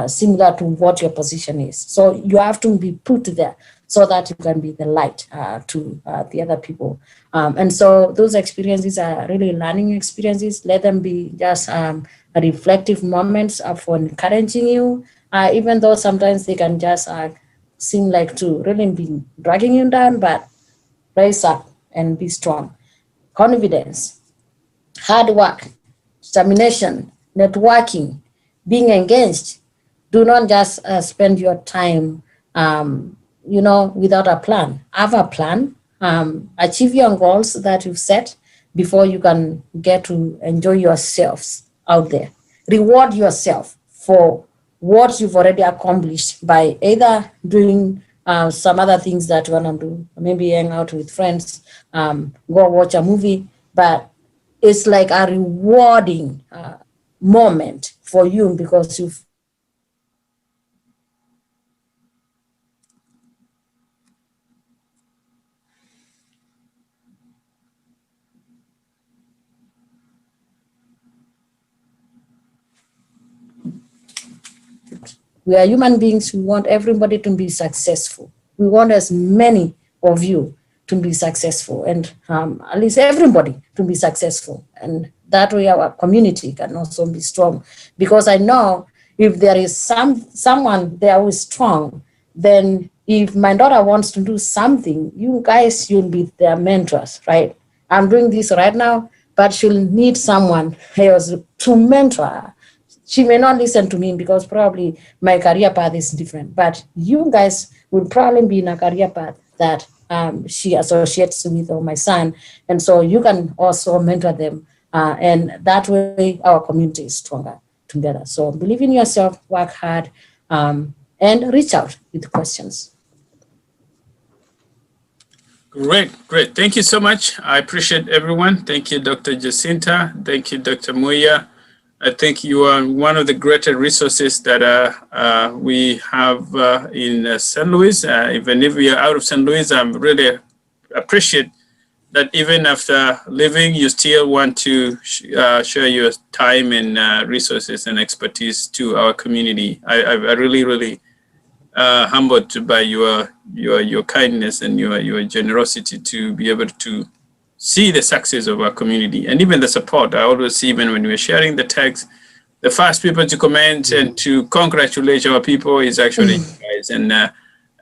Speaker 5: similar to what your position is. So you have to be put there so that you can be the light to the other people. And so those experiences are really learning experiences. Let them be just reflective moments for encouraging you, even though sometimes they can just seem like to really be dragging you down, but rise up and be strong. Confidence, hard work, determination, networking, being engaged. Do not just spend your time, you know, without a plan. Have a plan, achieve your goals that you've set before you can get to enjoy yourselves out there. Reward yourself for what you've already accomplished by either doing some other things that you want to do, maybe hang out with friends, go watch a movie, but it's like a rewarding moment for you because you've we are human beings. We want everybody to be successful. We want as many of you to be successful, and at least everybody to be successful. And that way our community can also be strong. Because I know if there is someone there who is strong, then if my daughter wants to do something, you guys, you'll be their mentors, right? I'm doing this right now, but she'll need someone else to mentor her. She may not listen to me because probably my career path is different, but you guys will probably be in a career path that she associates with, or my son. And so you can also mentor them. And that way our community is stronger together. So believe in yourself, work hard, and reach out with questions.
Speaker 6: Great. Thank you so much. I appreciate everyone. Thank you, Dr. Jacinta. Thank you, Dr. Muia. I think you are one of the greater resources that we have in St. Louis. Even if we are out of St. Louis, I really appreciate that even after leaving, you still want to share your time and resources and expertise to our community. I really humbled by your kindness and your generosity to be able to see the success of our community, and even the support. I always see when we're sharing the text, the first people to comment and to congratulate our people is actually you guys, and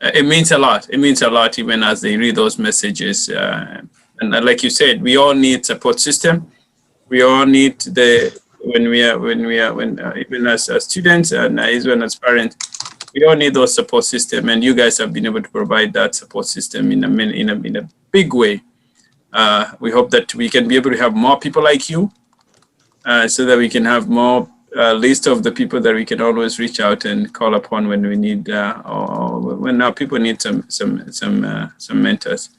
Speaker 6: it means a lot. It means a lot even as they read those messages. And like you said, we all need support system. We all need even as students and even as parents, we all need those support system, and you guys have been able to provide that support system in a big way. We hope that we can be able to have more people like you, so that we can have more list of the people that we can always reach out and call upon when we need, or when our people need some mentors.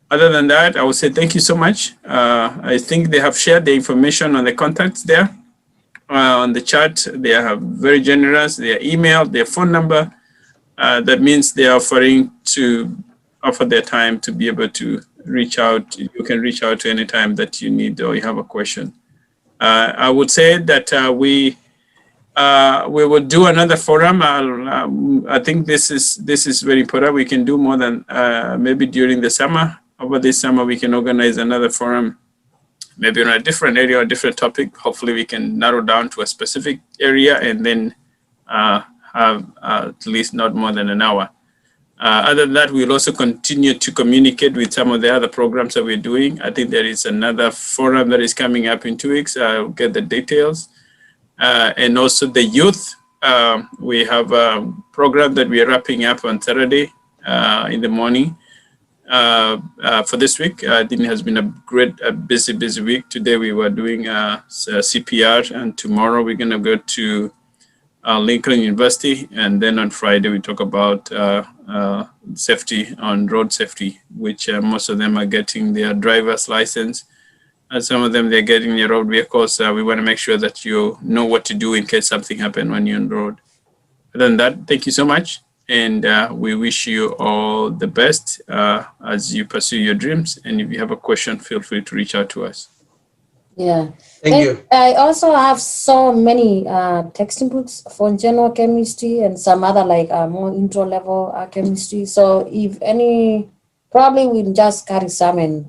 Speaker 6: Other than that, I would say thank you so much. I think they have shared the information on the contacts there on the chat. They are very generous. Their email, their phone number. That means they are offering to offer their time to be able to reach out. You can reach out to any time that you need or you have a question. I would say that we will do another forum. I think this is very important. We can do more than maybe during the summer. Over this summer, we can organize another forum, maybe on a different area or different topic. Hopefully, we can narrow down to a specific area and then have at least not more than an hour. Other than that, we'll also continue to communicate with some of the other programs that we're doing. I think there is another forum that is coming up in 2 weeks. I'll get the details. And also the youth. We have a program that we are wrapping up on Saturday in the morning for this week. I think it has been a busy week. Today we were doing CPR, and tomorrow we're going to go to Lincoln University, and then on Friday we talk about safety, on road safety, which most of them are getting their driver's license, and some of them they're getting their road vehicles. We want to make sure that you know what to do in case something happens when you're on the road. Other than that, thank you so much, and we wish you all the best as you pursue your dreams. And if you have a question, feel free to reach out to us.
Speaker 5: Yeah.
Speaker 10: Thank you.
Speaker 5: I also have so many textbooks for general chemistry and some other like more intro level chemistry. So if any, probably we'll just carry some and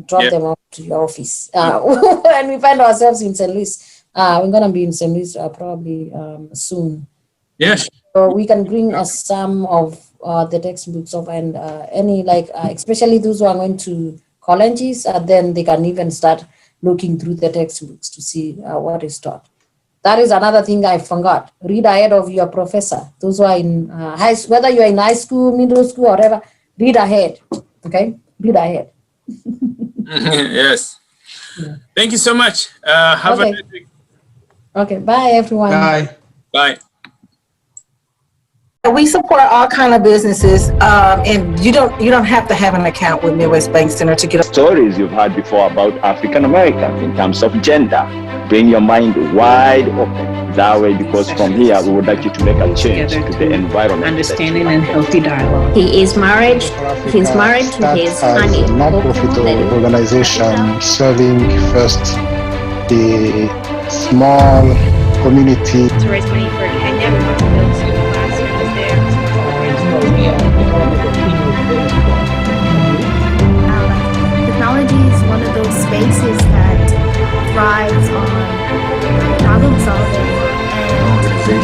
Speaker 5: drop them off to your office. When we find ourselves in St. Louis, we're going to be in St. Louis probably soon.
Speaker 6: Yes.
Speaker 5: So we can bring us some of the textbooks of, and any like, especially those who are going to colleges, then they can even start looking through the textbooks to see what is taught. That is another thing I forgot. Read ahead of your professor. Those who are in whether you're in high school, middle school, or whatever, read ahead. Okay? Read ahead.
Speaker 6: Yes. Yeah. Thank you so much. Have a nice week.
Speaker 5: Okay. Bye, everyone.
Speaker 10: Bye.
Speaker 6: Bye.
Speaker 8: We support all kind of businesses, and you don't have to have an account with Midwest Bank Center to get
Speaker 2: stories you've heard before about African Americans in terms of gender. Bring your mind wide open that way, because from here we would like you to make a change to the environment.
Speaker 11: Understanding and healthy dialogue.
Speaker 7: He is married. He's married to his honey.
Speaker 12: A non-profit organization serving first the small community.
Speaker 3: To raise money for Kenya, we want to build school classrooms there.
Speaker 13: is one of those spaces that thrives on problem solving, and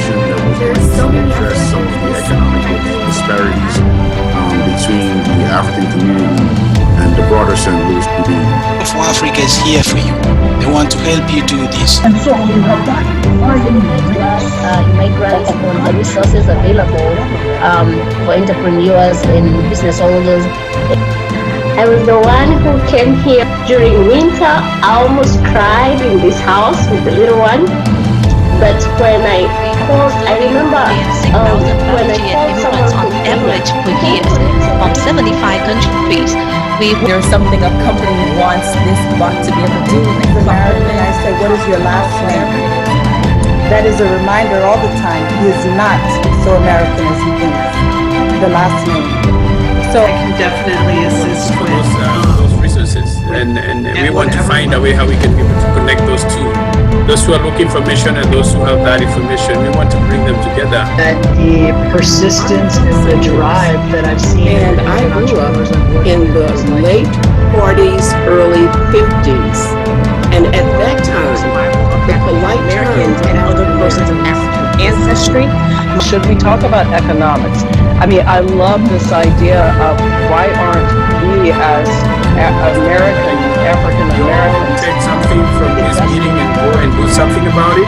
Speaker 13: there's so many
Speaker 14: address some of the economic disparities between the African community and the broader St. Louis community.
Speaker 15: For Africa is here for you. They want to help you do this.
Speaker 7: And so you have that immigrants on the resources available for entrepreneurs and business owners.
Speaker 16: I was the one who came here during winter. I almost cried in this house with the little one. But when I called, I remember when I called someone on average per year from 75 countries.
Speaker 17: There's something a company wants this bot to be able to do.
Speaker 18: American, I say, what is your last name? That is a reminder all the time. He is not so American as he thinks. The last name.
Speaker 11: So I can definitely assist with
Speaker 6: those resources, and we want to find a way how we can be able to connect those two. Those who are looking for information and those who have that information, we want to bring them together.
Speaker 19: That the persistence and the drive that I've seen.
Speaker 20: And I grew up in the late 40s, early 50s. And at that time, the polite term and other persons of African ancestry.
Speaker 17: Should we talk about economics? I mean, I love this idea of why aren't we as African Americans
Speaker 6: take something from this meeting and go and do something about it.